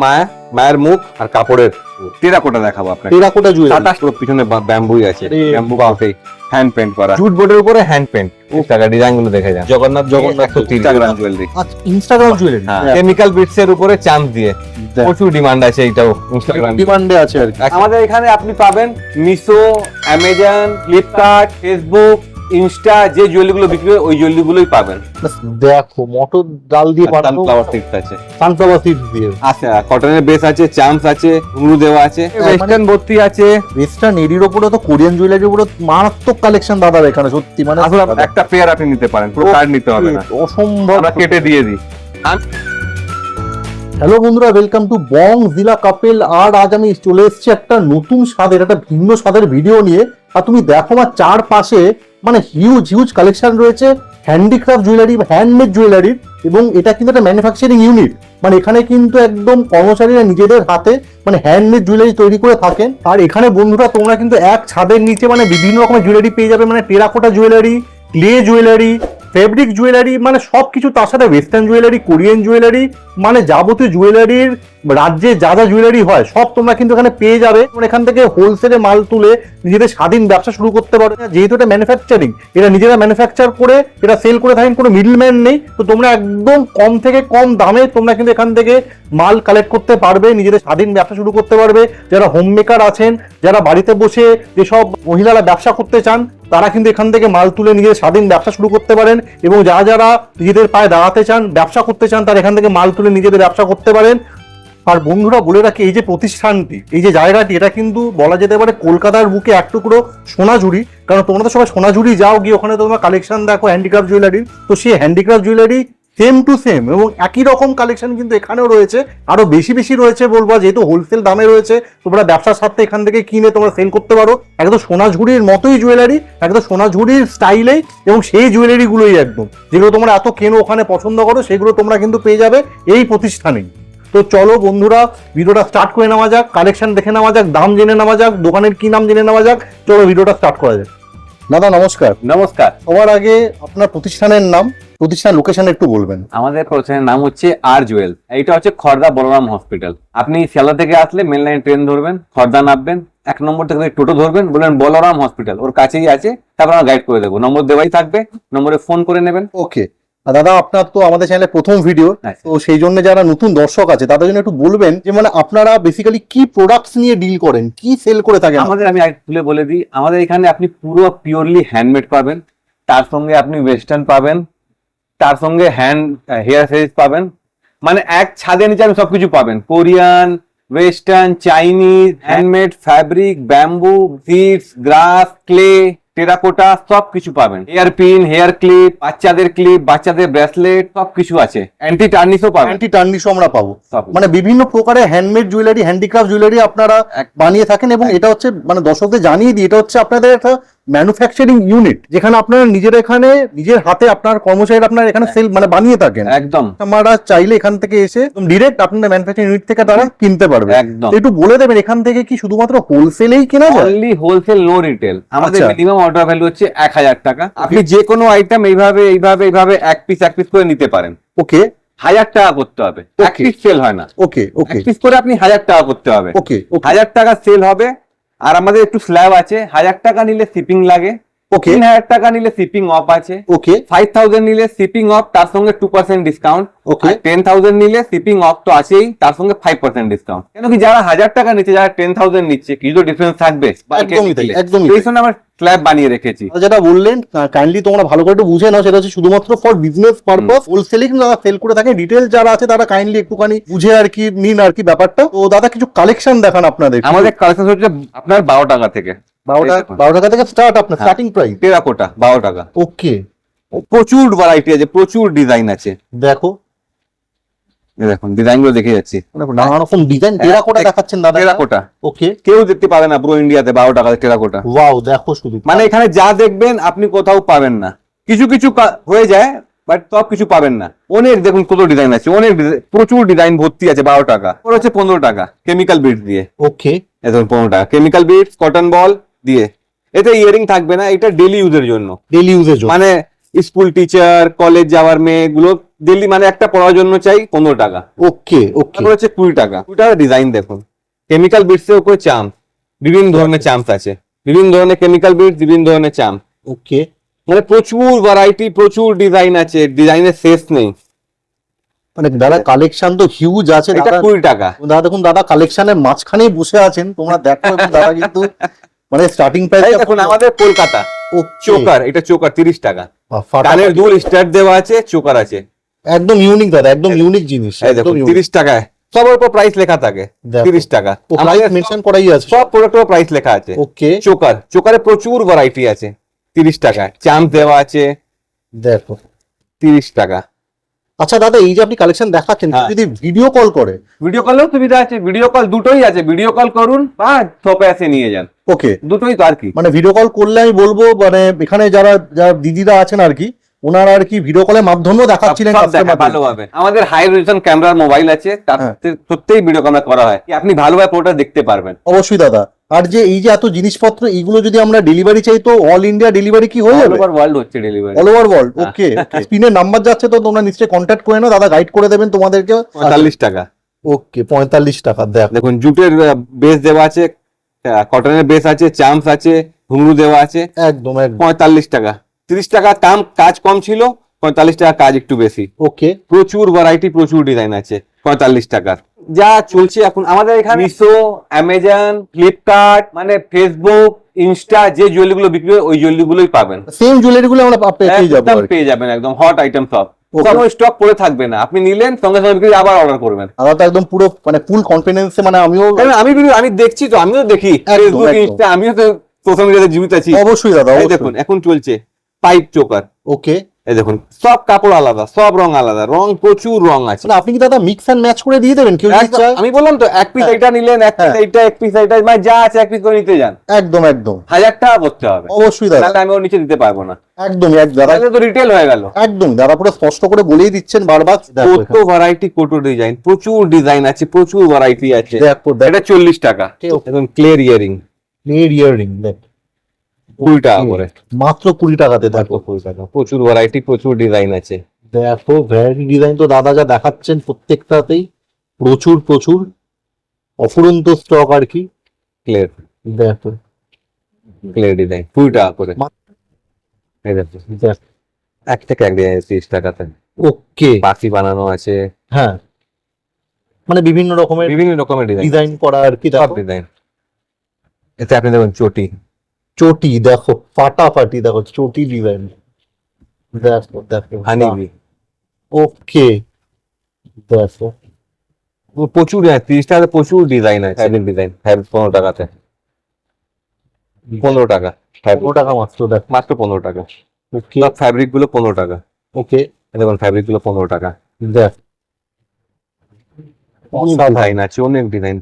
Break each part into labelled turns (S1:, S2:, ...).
S1: মায়ের মুখ আর কাপড়ের টেরাকোটা দেখাবো আপনাকে।
S2: টেরাকোটা জুয়েলারি,
S1: পুরো পিছনে ব্যাম্বুই আছে, ব্যাম্বু বাউসে হ্যান্ড পেন্ট করা, জুট বোর্ডের উপরে হ্যান্ড পেন্ট। টাকা ডিজাইন গুলো দেখে যান। জগন্নাথ 130 গ্রাম জুয়েলারি।
S2: আচ্ছা, ইনস্টাগ্রাম জুয়েলারি,
S1: কেমিক্যাল বিটস এর উপরে চান্স দিয়ে প্রচুর ডিমান্ড আছে, এটাও ইনস্টাগ্রাম
S2: ডিমান্ডে আছে আর কি।
S1: আমাদের এখানে আপনি পাবেন Meesho, Amazon, Flipkart, Facebook, Insta, যে জুয়েলারি গুলো বিক্রি হয় ওই জুয়েলারি গুলোই পাবেন।
S2: দেখো মটর ডাল দিয়ে বানানো,
S1: সানফ্লাওয়ার সিডস আছে,
S2: সানফ্লাওয়ার সিড দিয়ে
S1: আছে, কটনের বেস আছে, চাম্পস আছে, ঘুঙরু দেওয়া আছে, ওয়েস্টার্ন ভর্তি আছে।
S2: ওয়েস্টার্ন এরির উপরে তো কোরিয়ান জুয়েলারির উপরে মারাত্মক কালেকশন দাদা এখানে, সত্যি মানে
S1: আসলে একটা পেয়ার আপনি নিতে পারেন, পুরো কার্ড নিতে হবে না,
S2: অসম্ভব।
S1: আমরা কেটে দিয়ে দিই।
S2: হ্যালো বন্ধুরা, ওয়েলকাম টু বং জিলা কাপেল। আর আজ আমি চলে এসেছি একটা নতুন স্বাদের, একটা ভিন্ন স্বাদের ভিডিও নিয়ে। আর তুমি দেখো আমার চারপাশে মানে হিউজ কালেকশন রয়েছে হ্যান্ডিক্রাফট জুয়েলারি, হ্যান্ডমেড জুয়েলারির। এবং এটা কিন্তু একটা ম্যানুফ্যাকচারিং ইউনিট, মানে এখানে কিন্তু একদম কর্মচারীরা নিজেদের হাতে মানে হ্যান্ডমেড জুয়েলারি তৈরি করে থাকেন। আর এখানে বন্ধুরা তোমরা কিন্তু এক ছাদের নিচে মানে বিভিন্ন রকমের জুয়েলারি পেয়ে যাবে, মানে terracotta jewellery, clay jewellery, fabric jewellery, মানে সবকিছু। তার সাথে ওয়েস্টার্ন জুয়েলারি, কোরিয়ান জুয়েলারি, মানে যাবতীয় জুয়েলারির রাজ্যে যা যা জুয়েলারি হয় সব তোমরা কিন্তু এখানে পেয়ে যাবে। এখান থেকে হোলসেলে মাল তুলে নিজেদের স্বাধীন ব্যবসা শুরু করতে পারো। যেহেতু এটা ম্যানুফ্যাকচারিং, এটা নিজেরা ম্যানুফ্যাকচার করে এটা সেল করে থাকেন, কোনো মিডলম্যান নেই। তো তোমরা একদম কম থেকে কম দামে তোমরা কিন্তু এখান থেকে মাল কালেক্ট করতে পারবে, নিজেদের স্বাধীন ব্যবসা শুরু করতে পারবে। যারা হোম মেকার আছেন, যারা বাড়িতে বসে যেসব মহিলারা ব্যবসা করতে চান, তারা কিন্তু এখান থেকে মাল তুলে নিজেদের স্বাধীন ব্যবসা শুরু করতে পারেন। এবং যারা নিজেদের পায়ে দাঁড়াতে চান, ব্যবসা করতে চান, তারা এখান থেকে মাল তুলে নিজেদের ব্যবসা করতে পারেন। আর বন্ধুরা বলে রাখি, এই যে প্রতিষ্ঠানটি, এই যে জায়গাটি, এটা কিন্তু বলা যেতে পারে কলকাতার বুকে এক টুকরো সোনাঝুরি। কারণ তোমরা তো সবাই সোনাঝুরি যাও, গিয়ে ওখানে তোমরা কালেকশন দেখো হ্যান্ডিক্রাফট জুয়েলারির। তো সেই handicraft jewellery same to same এবং একই রকম কালেকশন কিন্তু এখানেও রয়েছে, আরো বেশি রয়েছে বলবো, যেহেতু হোলসেল দামে রয়েছে। তোমরা ব্যবসার সাথে এখান থেকে কিনে তোমরা সেল করতে পারো। একদম সোনাঝুরির মতোই জুয়েলারি, একদম সোনাঝুরির স্টাইলেই, এবং সেই জুয়েলারিগুলোই একদম যেগুলো তোমরা এত কেনো ওখানে পছন্দ করো, সেগুলো তোমরা কিন্তু পেয়ে যাবে এই প্রতিষ্ঠানেই। তো চলো বন্ধুরা, ভিডিওটা স্টার্ট করে নেওয়া যাক, কালেকশন দেখে নেওয়া যাক, দাম জেনে নেওয়া যাক, দোকানের কি নাম জেনে নেওয়া যাক। চলো ভিডিওটা স্টার্ট করা যাক। দাদা নমস্কার।
S1: নমস্কার।
S2: সবার আগে আপনার প্রতিষ্ঠানের নাম, প্রতিষ্ঠান লোকেশন একটু বলবেন।
S1: আমাদের প্রতিষ্ঠানের নাম হচ্ছে আর জুয়েল। এইটা হচ্ছে খড়দা বলরাম হসপিটাল। আপনি শিয়ালদা থেকে আসলে মেন লাইন ট্রেন ধরবেন, খড়দা নামবেন, 1 নম্বর থেকে টোটো ধরবেন, বলবেন বলরাম হসপিটাল, ওর কাছেই আছে। তারপর আমরা গাইড করে দেবো, নম্বর দেওয়াই থাকবে, নম্বরে ফোন করে নেবেন।
S2: ওকে। দাদা আপনার তো আমাদের চ্যানেলে প্রথম ভিডিও, তো সেই জন্য যারা নতুন দর্শক আছে তাদের জন্য একটু বলবেন যে মানে আপনারা বেসিক্যালি কি প্রোডাক্টস নিয়ে ডিল করেন, কি সেল করে থাকেন।
S1: আমি তুলে বলে দিই, আমাদের এখানে আপনি পুরো পিওরলি হ্যান্ডমেড পাবেন, তার সঙ্গে আপনি ওয়েস্টার্ন পাবেন, তার সঙ্গে হেয়ার সেরিজ পাবেন, মানে এক ছাদের নিচে আপনি সবকিছু পাবেন। Korean, western, Chinese, handmade, fabric, bamboo, seeds, grass, clay, terracotta, সবকিছু পাবেন। হেয়ার পিন, হেয়ার ক্লিপ, বাচ্চাদের ক্লিপ, বাচ্চাদের ব্রেসলেট, সবকিছু আছে। অ্যান্টি টার্নিশও পাবেন।
S2: অ্যান্টি টার্নিশও আমরা পাবো। মানে বিভিন্ন প্রকারের হ্যান্ডমেড জুয়েলারি, হ্যান্ডিক্রাফট জুয়েলারি আপনারা বানিয়ে থাকেন। এবং এটা হচ্ছে মানে দর্শকদের জানিয়ে দিই, এটা হচ্ছে আপনাদের একটা ম্যানুফ্যাকচারিং ইউনিট, যেখানে আপনারা নিজেরা এখানে নিজের হাতে আপনার কর্মচারীরা আপনারা এখানে সেল মানে বানিয়ে থাকেন।
S1: একদম
S2: আমরা চাইলে এখান থেকে এসে ডিরেক্ট আপনাদের ম্যানুফ্যাকচারিং ইউনিট থেকে তারা কিনতে পারবে।
S1: একদম।
S2: একটু বলে দেবেন এখান থেকে কি শুধুমাত্র হোলসেলেই কেনা যায়?
S1: Only wholesale, no retail. আমাদের মিনিমাম অর্ডার ভ্যালু হচ্ছে 1000 টাকা। আপনি যে কোনো আইটেম এইভাবে এক পিস করে নিতে পারেন।
S2: ওকে।
S1: 1000 টাকা করতে হবে, এক পিস সেল হয় না।
S2: ওকে ওকে।
S1: এক পিস করে আপনি 1000 টাকা করতে হবে।
S2: ওকে।
S1: 1000 টাকা সেল হবে। আর আমাদের একটু স্ল্যাব আছে, 1000 টাকা নিলে শিপিং লাগে।
S2: ওকে।
S1: 3000 টাকা নিলে শিপিং অফ আছে।
S2: ওকে।
S1: 5000 নিলে শিপিং অফ, তার সঙ্গে 2% ডিসকাউন্ট।
S2: ওকে।
S1: 10,000 নিলে শিপিং অফ তো আছেই, তার সঙ্গে 5% ডিসকাউন্ট। কেন কি যারা 1000 টাকা নিচ্ছে, যারা 10,000 নিচ্ছে, কিছু তো ডিফারেন্স থাকবে।
S2: একদমই তাই, একদমই।
S1: এই জন্য আমরা স্ল্যাব বানিয়ে রেখেছি।
S2: যেটা বললেন কাইন্ডলি তোমরা ভালো করে একটু বুঝে নাও, সেটা হচ্ছে শুধুমাত্র ফর বিজনেস পারপাস হোলসেলিং যারা সেল করে থাকে, ডিটেল যারা আছে তারা কাইন্ডলি একটুখানি বুঝে আর কি নিন আর কি ব্যাপারটা। তো দাদা কিছু কালেকশন দেখান আপনাদের।
S1: আমাদের কালেকশন হচ্ছে আপনার 12 টাকা থেকে,
S2: 12 টাকা থেকে স্টার্ট আপনার স্টার্টিং প্রাইস।
S1: টেরাকোটা 12 টাকা।
S2: ওকে।
S1: প্রচুর ভ্যারাইটি আছে, প্রচুর ডিজাইন আছে।
S2: দেখো
S1: দেখুন ডিজাইন গুলো দেখে যাচ্ছি,
S2: নানা রকম ডিজাইন। টেরাকোটা দেখাচ্ছেন দাদা?
S1: টেরাকোটা।
S2: ওকে।
S1: কেউ দেখতে পাবে না পুরো ইন্ডিয়াতে 12 টাকা টেরাকোটা।
S2: ওয়াও, দেখো শুধু
S1: মানে এখানে যা দেখবেন আপনি কোথাও পাবেন না। কিছু হয়ে যায়, বাট সব কিছু পাবেন না। অনেক দেখুন কত ডিজাইন আছে, অনেক প্রচুর ডিজাইন ভর্তি আছে। 12 টাকা। ওর হচ্ছে 15 টাকা কেমিক্যাল বিটস দিয়ে।
S2: ওকে।
S1: এখন 15 টাকা কেমিক্যাল বিটস, কটন বল দিয়ে। এতে ইয়ারিং থাকবে না, এটা ডেলি ইউজের জন্য।
S2: ডেলি ইউজের জন্য
S1: মানে স্কুল টিচার, কলেজ যাওয়ার মেয়েগুলো ডেলি মানে একটা পড়ার জন্য চাই 15 টাকা।
S2: ওকে ওকে
S1: তারপর হচ্ছে 20 টাকা। 20 টাকা ডিজাইন দেখুন, কেমিক্যাল বিটস এর উপর চাম্প, বিভিন্ন ধরনের চাম্প আছে, বিভিন্ন ধরনের কেমিক্যাল বিটস, বিভিন্ন ধরনের চাম্প,
S2: ওকে
S1: মানে প্রচুর ভ্যারাইটি, প্রচুর ডিজাইন আছে, ডিজাইনের শেষ নেই।
S2: মানে দাদা কালেকশন তো হিউজ আছে
S1: এটা
S2: দাদা।
S1: 20 টাকা।
S2: দাদা দেখুন, দাদা কালেকশনের মাঝখানেই বসে আছেন, তোমরা দেখো এবং দাদা কিন্তু মানে স্টার্টিং
S1: এই
S2: প্রাইস
S1: দেখুন আমাদের কলকাতা চোকার, এটা চোকার 30 টাকা। কানের দুল স্টার দেওয়া আছে, চোকার আছে,
S2: একদম ইউনিক দাদা, একদম ইউনিক জিনিস।
S1: এই দেখুন 30 টাকায়, সবার উপর প্রাইস লেখা থাকে,
S2: দেখো।
S1: 30 টাকা।
S2: প্রাইস মেনশন করাই আছে
S1: সব প্রোডাক্টের প্রাইস লেখা আছে।
S2: ওকে
S1: চোকার, চোকারে প্রচুর ভ্যারাইটি আছে, 30 টাকায়। চাম্প দেওয়া আছে,
S2: দেখো।
S1: 30 টাকা।
S2: আচ্ছা দাদা, এই যে আপনি কালেকশন দেখাচ্ছেন,
S1: হ্যাঁ।
S2: যদি ভিডিও কল করে?
S1: ভিডিও কলেও সুবিধা আছে, ভিডিও কল দুটোই আছে, ভিডিও কল করুন বা শপে এসে নিয়ে যান,
S2: ওকে,
S1: দুটোই তো আর কি।
S2: মানে ভিডিও কল করলে আমি বলবো মানে এখানে যারা যারা দিদিরা আছেন আর কি, ওনারা আর কি ভিডিও কলের মাধ্যমেও দেখাচ্ছিলেন
S1: সব দেখা
S2: কাস্টমারদের।
S1: ভালোভাবে। আমাদের হাই রেজলিউশন ক্যামেরার মোবাইল আছে, তার
S2: হ্যাঁ।
S1: সত্যিই ভিডিও ক্যামেরা করা হয়, আপনি ভালোভাবে পুরোটা দেখতে পারবেন।
S2: অবশ্যই দাদা। আর যে এই যে এত জিনিসপত্র, এইগুলো যদি আমরা ডেলিভারি চাই তো অল ইন্ডিয়া ডেলিভারি কি হয়ে
S1: অল
S2: যাবে?
S1: ওভার ওয়ার্ল্ড হচ্ছে delivery.
S2: All over world. Okay, স্ক্রিনে নাম্বার যাচ্ছে তো তোমরা নিশ্চয়ই কন্ট্যাক্ট করে নাও, দাদা গাইড করে দেবেন তোমাদেরকে।
S1: 45 টাকা।
S2: ওকে, 45 টাকা। দেখ
S1: দেখুন জুটের বেস দেওয়া আছে, কটনের বেস আছে, চাম্পস আছে, ঘুঙরু দেওয়া আছে,
S2: একদম একদম।
S1: 45 টাকা। 30 টাকা কাজ কম ছিল, 45 টাকা কাজ একটু বেশি।
S2: ওকে,
S1: প্রচুর ভ্যারাইটি, প্রচুর ডিজাইন আছে 45 টাকার। যা চলছে এখন আমাদের এখানে মিশো, অ্যামাজন, ফ্লিপকার্ট, মানে ফেসবুক, ইনস্টা, যে জুয়েলারি গুলো বিক্রি হয় ওই জুয়েলারি গুলোই পাবেন।
S2: সেম জুয়েলারি গুলো আমরা পেয়ে যাবো
S1: একদম
S2: আর কি।
S1: পেয়ে যাবেন, একদম হট আইটেম সব।
S2: Okay.
S1: কোনো স্টক পড়ে থাকবে না, আপনি নিলেন সঙ্গে সঙ্গে বিক্রি, আবার অর্ডার করবেন।
S2: দাদা তো একদম পুরো মানে ফুল কনফিডেন্সে, মানে আমিও
S1: কারণ আমি দেখছি তো, আমিও দেখি ফেসবুক,
S2: একদম।
S1: ইনস্টা, আমিও তো সোশ্যাল মিডিয়াতে জীবিত আছি।
S2: অবশ্যই দাদা,
S1: এই
S2: অবশ্যই।
S1: দেখুন এখন চলছে পাইপ চোকার।
S2: ওকে,
S1: এই দেখুন সব কাপড় আলাদা, সব রং আলাদা, রং প্রচুর রং আছে।
S2: মানে আপনি কি দাদা মিক্স এন্ড ম্যাচ করে দিয়ে দেবেন কেউ যদি
S1: একদম,
S2: চায়?
S1: আমি বললাম তো এক পিস
S2: হ্যাঁ।
S1: এটা নিলেন, এক পিস
S2: হ্যাঁ।
S1: এইটা, এক পিস এইটা, মানে যা আছে এক পিস করে নিতে যান।
S2: একদম একদম
S1: 1000 টাকা করতে হবে,
S2: অবশ্যই দাদা,
S1: তাহলে আমি ওর নিচে দিতে পারবো না,
S2: একদম এক দাদা,
S1: তাহলে তো রিটেল হয়ে গেল।
S2: একদম দাদা পুরো স্পষ্ট করে বলেই দিচ্ছেন বারবার। দেখো
S1: কত ভ্যারাইটি, কত ডিজাইন, প্রচুর ডিজাইন আছে, প্রচুর ভ্যারাইটি আছে।
S2: দেখো দেখো,
S1: এটা 40 টাকা।
S2: Okay.
S1: এখন ক্লিয়ার ইয়ারিং
S2: নেট ইয়ারিং দেখ
S1: 20 টাকা করে,
S2: মাত্র 20 টাকাতে। দেখো
S1: 20 টাকা, প্রচুর ভ্যারাইটি, প্রচুর ডিজাইন আছে।
S2: দেখো ভ্যারাইটি ডিজাইন তো দাদা যা দেখাচ্ছেন প্রত্যেকটাতেই প্রচুর প্রচুর অফুরন্ত স্টক আর কি।
S1: ক্লিয়ার
S2: দেখো
S1: ডিজাইন 20 টাকা করে।
S2: মা-
S1: এই দেখো
S2: দেখ,
S1: এক থেকে এক ডিজাইন 30 টাকাতে।
S2: ওকে,
S1: পাখি বানানো আছে,
S2: হ্যাঁ মানে বিভিন্ন রকমের
S1: বিভিন্ন রকমের ডিজাইন,
S2: ডিজাইন করা আর কি।
S1: সব
S2: দেখো
S1: ডিজাইন। এতে আপনি দেখুন চটি,
S2: চটি দেখো ফাটাফাটি, দেখো চটি ডিজাইন। দেখো দেখো
S1: হানিবি,
S2: ওকে, দেখো
S1: প্রচুর 30 টাকাতে প্রচুর ডিজাইন আছে। ফ্যাব্রিক ডিজাইন 15 টাকাতে, 15 টাকা
S2: 15 টাকা মাত্র। দেখো
S1: মাত্র 15 টাকা।
S2: ওকে
S1: সব ফ্যাব্রিক গুলো 15 টাকা।
S2: ওকে,
S1: এই দেখুন ফ্যাব্রিক গুলো 15 টাকা।
S2: দেখ
S1: ডিজাইন আছে, অনেক ডিজাইন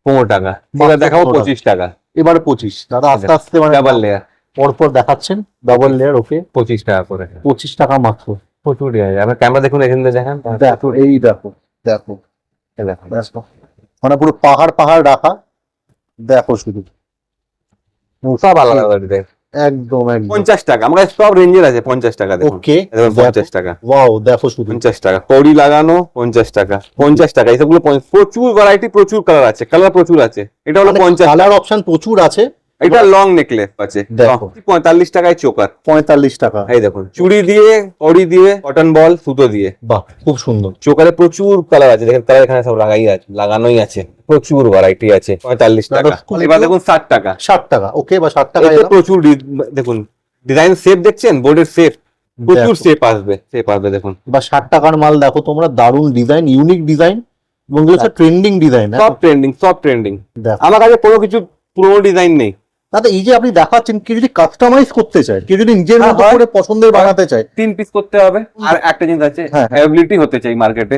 S1: 15 টাকা।
S2: মাত্র
S1: এবার দেখাবো
S2: 15
S1: 25 টাকা।
S2: এবারে 25 দাদা আস্তে আস্তে মানে
S1: ডাবল লেয়ার
S2: পরপর দেখাচ্ছেন। ডাবল লেয়ার, ওকে
S1: 25 টাকা করে।
S2: 25 টাকা মাত্র।
S1: প্রচুর ডিজাইন। আপনার ক্যামেরা দেখুন, এখান থেকে দেখেন।
S2: দেখো এই দেখো দেখো
S1: এই দেখুন
S2: দেখো মানে পুরো পাহাড় পাহাড় রাখা। দেখো শুধু
S1: সব আলাদা আলাদা ডিজাইন।
S2: একদম একদম
S1: 50 টাকা, আমার কাছে সব রেঞ্জের আছে। 50 টাকা দেখুন,
S2: ওকে,
S1: এই দেখুন 50 টাকা।
S2: ওয়াও দেখো শুধু
S1: 50 টাকা কড়ি লাগানো, 50 টাকা। 50 টাকা এইসবগুলো প্রচুর ভ্যারাইটি, প্রচুর কালার আছে, কালার প্রচুর আছে। এটা হলো 50
S2: কালার অপশন প্রচুর আছে।
S1: এটা লং নেকলেস আছে,
S2: দেখো।
S1: 45 টাকায় চোকার।
S2: 45 টাকা।
S1: এই দেখুন চুড়ি দিয়ে, কড়ি দিয়ে, কটন বল, সুতো দিয়ে।
S2: বাহ খুব সুন্দর।
S1: চোকারে প্রচুর কালার আছে, দেখেন কালার এখানে সব লাগানোই আছে, প্রচুর ভ্যারাইটি আছে। 45 টাকা।
S2: দাদা,
S1: এবার দেখুন 60 টাকা।
S2: 60 টাকা, ওকে বা 60 টাকা
S1: এতে প্রচুর দেখুন ডিজাইন, শেপ দেখছেন, বোর্ডের শেপ, প্রচুর
S2: দেখো।
S1: শেপ আসবে দেখুন।
S2: বা 60 টাকার মাল দেখো তোমরা, দারুণ ডিজাইন, ইউনিক ডিজাইন, এবং এগুলো ট্রেন্ডিং ডিজাইন।
S1: সব ট্রেন্ডিং।
S2: দেখো
S1: আমার কাছে কোনো কিছু পুরোনো ডিজাইন নেই।
S2: দাদা এই যে আপনি দেখাচ্ছেন, কেউ যদি কাস্টমাইজ করতে চায়, কেউ যদি নিজের
S1: হ্যাঁ,
S2: মতো
S1: হয়।
S2: করে পছন্দের বানাতে চায়,
S1: 3 পিস করতে হবে। আর একটা জিনিস আছে,
S2: হ্যাঁ।
S1: অ্যাভেলেবিলিটি হতে চাই মার্কেটে।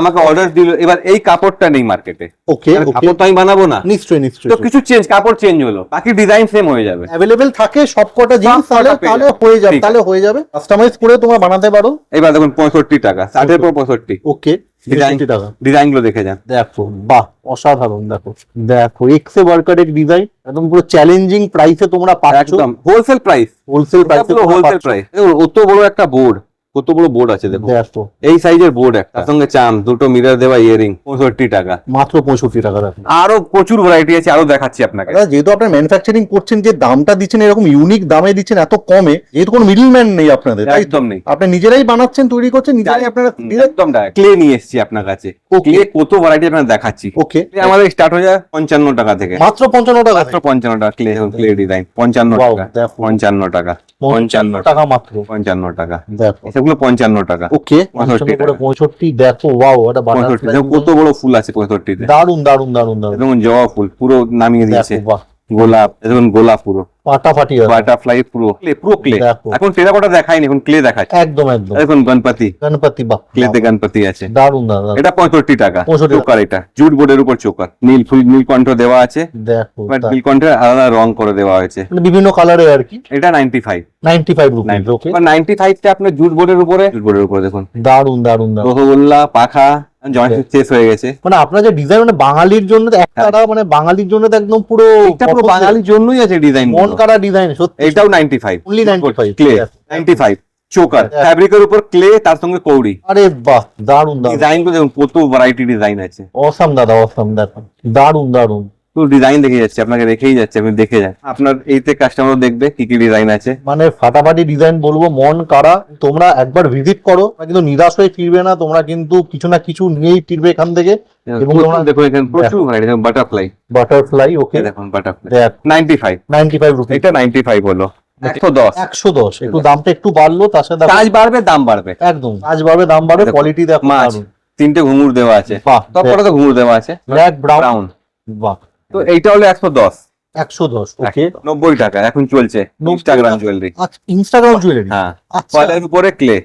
S1: আমাকে অর্ডার দিল, এবার এই কাপড়টা নেই মার্কেটে,
S2: ওকে ওকে,
S1: কাপড় তো আমি বানাবো না,
S2: নিশ্চয়ই নিশ্চয়ই
S1: তো কিছু কাপড় চেঞ্জ হলো, বাকি ডিজাইন সেম হয়ে যাবে।
S2: অ্যাভেলেবেল থাকে সবকটা জিনিস,
S1: সব কটা
S2: তাহলে
S1: পেয়ে যাবে।
S2: তাহলে হয়ে যাবে, কাস্টমাইজ করে তোমরা বানাতে পারো।
S1: এবার দেখুন 65 টাকা, 60 এর পর 65।
S2: ওকে,
S1: ডিজাইন
S2: 60 টাকা।
S1: ডিজাইন গুলো দেখে যান।
S2: দেখো বাহ অসাধারণ। দেখো দেখো এক্সে ওয়ার্কারের ডিজাইন, একদম পুরো চ্যালেঞ্জিং প্রাইসে তোমরা পাচ্ছ,
S1: একদম হোলসেল প্রাইস,
S2: হোলসেল প্রাইসে
S1: হোলসেল প্রাইস। অত বড় একটা বোর্ড, কত বড় বোর্ড আছে দেখো,
S2: দেখো
S1: এই সাইজের বোর্ড একটা, তার সঙ্গে চাম, দুটো মিরর দেওয়া ইয়ারিং, 65 টাকা।
S2: মাত্র 65 টাকা দেখো।
S1: আরো প্রচুর ভ্যারাইটি আছে, আরো দেখাচ্ছি আপনাকে।
S2: দাদা যেহেতু আপনার ম্যানুফ্যাকচারিং করছেন, যে দামটা দিচ্ছেন এরকম ইউনিক দামে দিচ্ছেন এত কমে, যেহেতু কোনো মিডল ম্যান নেই আপনাদের, তাই তো?
S1: একদম নেই,
S2: আপনি নিজেরাই বানাচ্ছেন, তৈরি করছেন নিজেরাই আপনারা?
S1: একদম ক্লে নিয়ে এসেছি আপনার কাছে।
S2: Okay.
S1: ক্লে কত ভ্যারাইটি আপনার দেখাচ্ছি।
S2: ওকে,
S1: Clay আমাদের স্টার্ট হয়ে যায় 55 টাকা থেকে,
S2: মাত্র 55 টাকা।
S1: মাত্র 55 টাকা। ক্লে ক্লে ডিজাইন 55
S2: Wow,
S1: টাকা,
S2: দেখো।
S1: 55 টাকা,
S2: 55 টাকা মাত্র,
S1: 55 টাকা,
S2: দেখো।
S1: এসবগুলো 55 টাকা।
S2: ওকে,
S1: 65
S2: করে 65, দেখো। ওয়াও, এটা
S1: 65,
S2: বাটারফ্লাই,
S1: দেখো কত বড় ফুল আছে 65 তে।
S2: দারুন দারুন দারুন দারুন।
S1: দেখুন জবা ফুল পুরো নামিয়ে দিয়েছে,
S2: দেখো, বাহ,
S1: গোলাপ, দেখুন গোলাপ পুরো
S2: ফাটাফাটি আছে।
S1: বাটারফ্লাই, পুরো ক্লে, পুরো ক্লে।
S2: দেখো।
S1: এখন টেরাকোটা দেখাইনি, এখন ক্লে দেখাচ্ছি।
S2: একদম একদম।
S1: দেখুন গণপতি,
S2: গণপতি, বাহ,
S1: ক্লেতে গণপতি আছে,
S2: দারুন দারুন।
S1: এটা 65 টাকা।
S2: 65
S1: চোকার, এটা জুট বোর্ডের উপর চোকার, নীল ফুল, নীলকণ্ঠ দেওয়া আছে,
S2: দেখো,
S1: বাট নীলকণ্ঠের আলাদা রং করে দেওয়া হয়েছে।
S2: মানে বিভিন্ন কালারে আর কি।
S1: এটা 95
S2: 95 রুপিস। ওকে,
S1: 95 টা আপনার জুট বোর্ডের উপরে, জুট বোর্ডের উপরে দেখুন
S2: দারুন দারুন দারুন।
S1: রসগোল্লা, পাখা, জয়েন্ট শেষ হয়ে গেছে।
S2: মানে আপনার যে ডিজাইন, মানে বাঙালির জন্য তো একটা, মানে বাঙালির জন্য তো একদম পুরো
S1: এটা পুরো বাঙালির জন্যই আছে ডিজাইন,
S2: মন কাড়া ডিজাইন সত্যি।
S1: এটাও 95,
S2: Only 95
S1: ক্লে 95 চোকার, ফ্যাব্রিকের উপর ক্লে, তার সঙ্গে কৌড়ি।
S2: আরে বাহ, দারুন দারুন।
S1: ডিজাইন গুলো দেখুন কত ভ্যারাইটি ডিজাইন আছে।
S2: অসাম দাদা, অসাম, দেখো দারুন দারুন।
S1: তো ডিজাইন দেখে যাচ্ছে, আপনাকে রেখেই যাচ্ছে, আপনি দেখে যান। আপনার এইতে কাস্টমার দেখবে কি কি ডিজাইন আছে।
S2: মানে ফাটাফাটি ডিজাইন বলবো, মন কাড়া। তোমরা একবার ভিজিট করো, তোমরা কিন্তু নিরাশ হয়ে ফিরবে না, তোমরা কিন্তু কিছু না কিছু নিয়েই ফিরবে এখান থেকে। এবং তোমরা
S1: দেখুন এখানে প্রচুর ভ্যারাইটি, বাটারফ্লাই,
S2: বাটারফ্লাই, ওকে,
S1: দেখুন বাটারফ্লাই
S2: দেখ
S1: 95
S2: 95 রুপিস।
S1: এটা 95 হলো 110।
S2: 110, একটু দামটা একটু বাড়লো, তার সাথে দেখো
S1: কাজ বাড়বে, দাম বাড়বে,
S2: একদম কাজ বাড়বে, দাম বাড়বে,
S1: দেখো,
S2: কোয়ালিটি দেখো
S1: মাছ,
S2: দারুন।
S1: 3টে ঘুঙুর দেওয়া আছে,
S2: বাহ,
S1: সবকটা তো ঘুঙুর দেওয়া আছে,
S2: ব্ল্যাক ব্রাউন,
S1: ব্রাউন।
S2: বাহ,
S1: তো এইটা হলো 110,
S2: 110, ওকে।
S1: 90 টাকা এখন চলছে
S2: 90
S1: ইনস্টাগ্রাম
S2: টাকা।
S1: জুয়েলারি।
S2: আচ্ছা, ইনস্টাগ্রাম জুয়েলারি,
S1: হ্যাঁ,
S2: আচ্ছা,
S1: পলার উপরে ক্লে,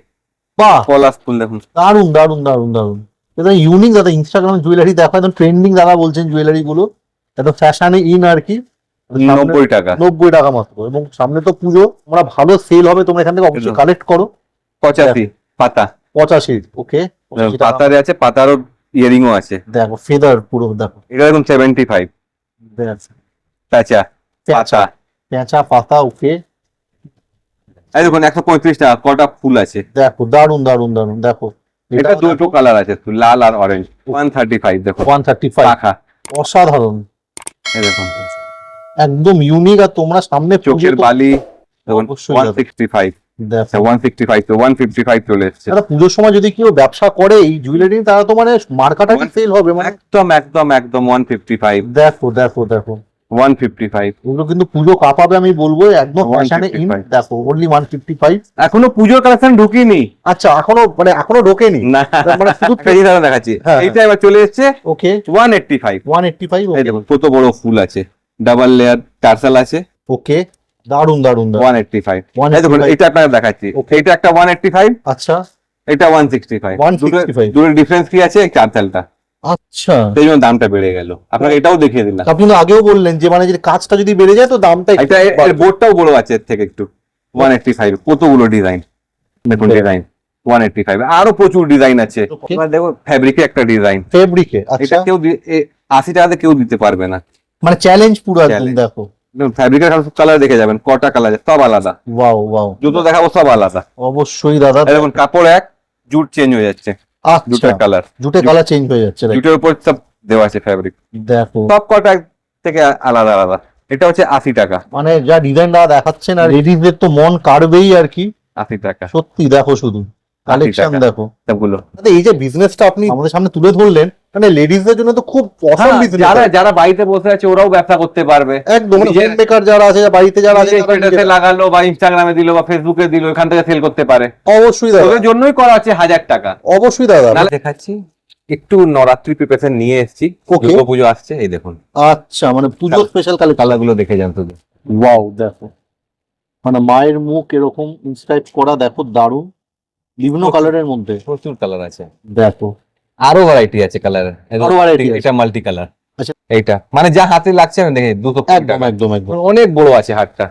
S2: বাহ,
S1: পলাশ ফুল দেখুন।
S2: দারুন দারুন দারুন দারুন। এটা ইউনিক দাদা, ইনস্টাগ্রাম জুয়েলারি দেখো, একদম ট্রেন্ডিং দাদা বলছেন জুয়েলারি গুলো, একদম ফ্যাশনে ইন আর কি।
S1: 90 টাকা,
S2: 90 টাকা মাত্র। এবং সামনে তো পুজো, তোমরা ভালো সেল হবে, তোমরা এখান থেকে অবশ্যই
S1: একদম।
S2: কালেক্ট করো।
S1: 85 পাতা,
S2: 85, ওকে, 85 টাকা।
S1: পাতারে আছে, পাতারও ইয়ারিংও আছে।
S2: দেখো ফেদার পুরো, দেখো
S1: এটা দেখুন 75 প্যাঁচা পাতা,
S2: পেঁচা পাতা, ওকে,
S1: এই দেখুন 135 টাকা, কটা ফুল আছে।
S2: দেখো দারুন দারুন দারুন, দেখো
S1: এটা দুটো কালার আছে, লাল আর অরেঞ্জ, 135 দেখো,
S2: 135,
S1: পাখা,
S2: অসাধারণ,
S1: এই দেখুন
S2: একদম ইউনিক। আর তোমরা সামনে পুজো
S1: চোখের
S2: তো-
S1: বালি দেখুন
S2: অবশ্যই দাদা।
S1: 165,
S2: দেখো
S1: 165 তো 155 চলে এসছে।
S2: দাদা, পুজোর সময় যদি কেউ ব্যবসা করে এই জুয়েলারি, তারা তো মানে মার্কাটা সেল হবে মানে।
S1: একদম একদম একদম 155,
S2: দেখো দেখো দেখো,
S1: 155
S2: এগুলো কিন্তু পুজো কাঁপাবে, আমি বলবো একদম ফ্যাশনে ইন।
S1: 155
S2: দেখো অনলি 155।
S1: এখনো পুজোর কালেকশন ঢুকিনি
S2: আচ্ছা, এখনো ঢোকেনি
S1: না,
S2: মানে শুধু
S1: একটা জিনিস আমি দেখাচ্ছি,
S2: হ্যাঁ,
S1: এইটা এবার চলে এসছে
S2: ওকে,
S1: 185।
S2: 185,
S1: এই দেখুন কত বড় ফুল আছে, ডাবল লেয়ার টার্সাল আছে,
S2: ওকে, দারুন দারুন দারুন।
S1: 185।
S2: 185
S1: এই দেখুন এটা আপনাকে দেখাচ্ছি,
S2: Okay.
S1: এটা একটা 185,
S2: আচ্ছা
S1: এটা 165।
S2: 165
S1: দুটো ডিফারেন্স কি আছে, টার্সালটা,
S2: আচ্ছা,
S1: সেই জন্য দামটা বেড়ে গেল। আপনাকে এটাও দেখিয়ে দিলাম,
S2: আপনি তো আগেও বললেন যে মানে যে কাজটা যদি বেড়ে যায় তো দামটা একটু
S1: এটা এর
S2: বাড়বে।
S1: বোর্ডটাও বড় আছে এর থেকে একটু। 185 কতগুলো ডিজাইন, দেখুন ডিজাইন 185, আরো প্রচুর ডিজাইন আছে।
S2: Okay.
S1: এবার দেখো ফ্যাব্রিকে একটা ডিজাইন,
S2: ফেব্রিকে,
S1: এটা
S2: আচ্ছা,
S1: কেউ 80 টাকাতে কেউ দিতে পারবে না।
S2: মানে চ্যালেঞ্জ পুরো একদম।
S1: Challenge।
S2: দেখো
S1: ফ্যাব্রিকের কালার দেখে যাবেন, কটা কালার সব আলাদা,
S2: ওয়াও ওয়াও,
S1: জুতো দেখাবো সব আলাদা।
S2: অবশ্যই দাদা।
S1: এই দেখুন কাপড় এক, জুট চেঞ্জ হয়ে যাচ্ছে,
S2: আচ্ছা,
S1: জুটের কালার,
S2: জুটে কালার চেঞ্জ হয়ে যাচ্ছে, right?
S1: জুটের উপর সব দেওয়া আছে ফ্যাব্রিক,
S2: দেখো
S1: সব কটা থেকে আলাদা আলাদা। এটা হচ্ছে 80 টাকা,
S2: মানে যা ডিজাইন দাদা দেখাচ্ছেন, আর লেডিসদের তো মন কাড়বেই আর কি।
S1: 80 টাকা
S2: সত্যি দেখো, শুধু কালেকশন
S1: টাকা।
S2: দেখো
S1: সবগুলো।
S2: দাদা। এই যে বিজনেসটা আপনি আমাদের সামনে তুলে ধরলেন, মানে লেডিসদের জন্য তো খুব অসম
S1: হ্যাঁ,
S2: বিজনেস।
S1: যারা যারা বাড়িতে বসে আছে ওরাও ব্যবসা করতে পারবে,
S2: একদম
S1: নিজের-
S2: হোম মেকার যারা আছে, বাড়িতে যারা আছে, তারা
S1: স্ট্যাটাসে
S2: নিজেরা-
S1: লাগালো বা ইনস্টাগ্রামে দিল বা ফেসবুকে দিল, এখান থেকে সেল করতে পারে।
S2: অবশ্যই দাদা,
S1: ওদের জন্যই করা আছে 1000 টাকা।
S2: অবশ্যই দাদা।
S1: নাহলে দেখাচ্ছি একটু নবরাত্রি প্রিপারেশন নিয়ে এসেছি,
S2: Okay.
S1: দুর্গা পুজো আসছে, এই দেখুন
S2: আচ্ছা, মানে পুজো স্পেশাল কালেকশন।
S1: কালার গুলো দেখে যান শুধু।
S2: ওয়াও, দেখো মানে মায়ের মুখ এরকম ইনস্ক্রাইব করা, দেখো দারুণ, বিভিন্ন কালারের মধ্যে।
S1: প্রচুর কালার আছে,
S2: দেখো
S1: আরো ভ্যারাইটি আছে কালার,
S2: আরো variety আছে।
S1: এটা মাল্টি কালার।
S2: আচ্ছা।
S1: এইটা মানে যা হাতে লাগছে আমি দেখে 250
S2: একদম
S1: টাকা।
S2: একদম একদম,
S1: অনেক বড় আছে হাটটা,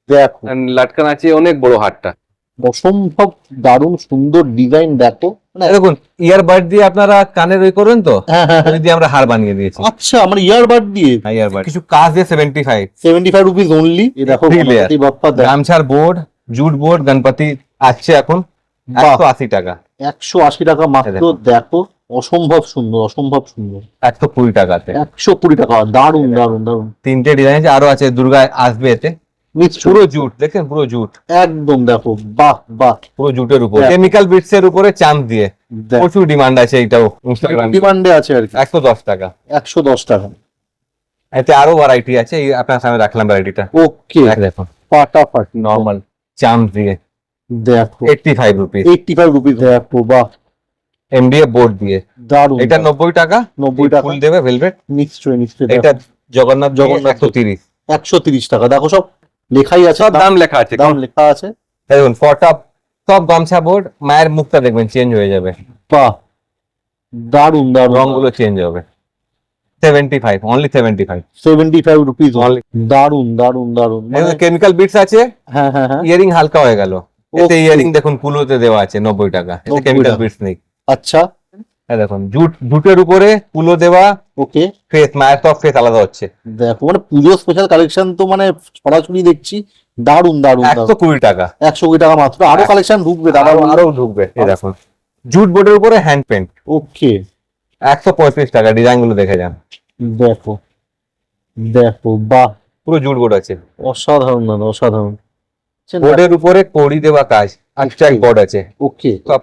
S2: দেখো
S1: লাটকান আছে অনেক বড় হাটটা।
S2: অসম্ভব দারুণ সুন্দর ডিজাইন। দেখো মানে
S1: দেখুন ইয়ারবাড দিয়ে আপনারা কানের ওই করবেন তো,
S2: হ্যাঁ হ্যাঁ হ্যাঁ।
S1: ওই দিয়ে আমরা হার বানিয়ে দিয়েছি।
S2: আচ্ছা, মানে ইয়ারবাড দিয়ে
S1: ইয়ারবাড কিছু কাজ দিয়ে 75।
S2: 75 রুপিস অনলি। এই দেখো
S1: Three layer।
S2: গণপতি বাপ্পা, দেখো
S1: গামছার বোর্ড, জুট বোর্ড, গণপতি আসছে এখন,
S2: বাহ,
S1: 180 টাকা।
S2: 180 টাকা মাত্র, দেখো অসম্ভব সুন্দর, অসম্ভব সুন্দর।
S1: 120 টাকাতে
S2: 120 টাকা, দারুন দারুন দারুন।
S1: তিনটে ডিজাইন আছে, আরো আছে, দুর্গা আসবে এতে।
S2: নিশ্চয়ই,
S1: পুরো জুট দেখেন, পুরো জুট,
S2: একদম দেখো, বাহ বাহ।
S1: পুরো জুটের উপর
S2: দেখ।
S1: কেমিক্যাল বিটস এর উপরে চাঁদ দিয়ে, প্রচুর ডিমান্ড আছে এইটাও ইনস্টাগ্রাম।
S2: ডিমান্ডে আছে আর কি।
S1: 110 টাকা।
S2: 110 টাকা।
S1: এতে আরো ভ্যারাইটি আছে, এই আপনার সামনে রাখলাম ভ্যারাইটিটা।
S2: ওকে,
S1: দেখুন
S2: ফাটাফাটি
S1: নরমাল চাঁদ দিয়ে
S2: দেখো,
S1: 85 রুপিস।
S2: 85 রুপিস, দেখো বাহ,
S1: এমডিএফ বোর্ড দিয়ে।
S2: দারুন।
S1: এটা 90 টাকা।
S2: 90 টাকা,
S1: ফুল দেবে ভেলভেট।
S2: নিশ্চয়ই নিশ্চয়ই।
S1: এটা জগন্নাথ
S2: জগন্নাথ
S1: 130।
S2: 130 টাকা, দেখো সব লেখাই আছে,
S1: সব দাম লেখা আছে,
S2: দাম লেখা আছে।
S1: দেখুন ফটপ, সব গামছা বোর্ড। মায়ের মুখটা দেখবেন চেঞ্জ হয়ে যাবে,
S2: বাহ, দারুন দারুন।
S1: রংগুলো চেঞ্জ হবে। 75, অনলি 75।
S2: 75 rupees
S1: Only।
S2: দারুন দারুন দারুন।
S1: কেমিক্যাল বিটস আছে।
S2: হ্যাঁ হ্যাঁ হ্যাঁ,
S1: ইয়ারিং হালকা হয়ে গেল। এতে
S2: Okay।
S1: ইয়ারিং দেখুন কুলোতে দেওয়া আছে 90 টাকা। এতে
S2: 90
S1: কেমিক্যাল
S2: টাকা।
S1: বিটস নেই।
S2: আচ্ছা,
S1: এই দেখুন জুটের উপরে কুলো দেওয়া,
S2: ওকে।
S1: ফেস, মায়ের সব ফেস আলাদা হচ্ছে।
S2: দেখো মানে পুজো স্পেশাল কালেকশন তো মানে সরাসরি দেখছি, দারুন দারুন দারুন।
S1: 120 টাকা।
S2: 120 টাকা মাত্র, আরো কালেকশন ঢুকবে দাদা,
S1: আরো ঢুকবে। এই দেখুন জুট বোর্ডের উপরে হ্যান্ড পেন্ট,
S2: ওকে।
S1: 135 টাকা। ডিজাইন গুলো দেখে যান,
S2: দেখো দেখো, বাহ,
S1: পুরো জুট বোর্ড আছে।
S2: অসাধারণ দাদা, অসাধারণ।
S1: বোর্ডের উপরে কড়ি দেওয়া কাজ, আচ্ছা বোর্ড আছে,
S2: ওকে,
S1: সব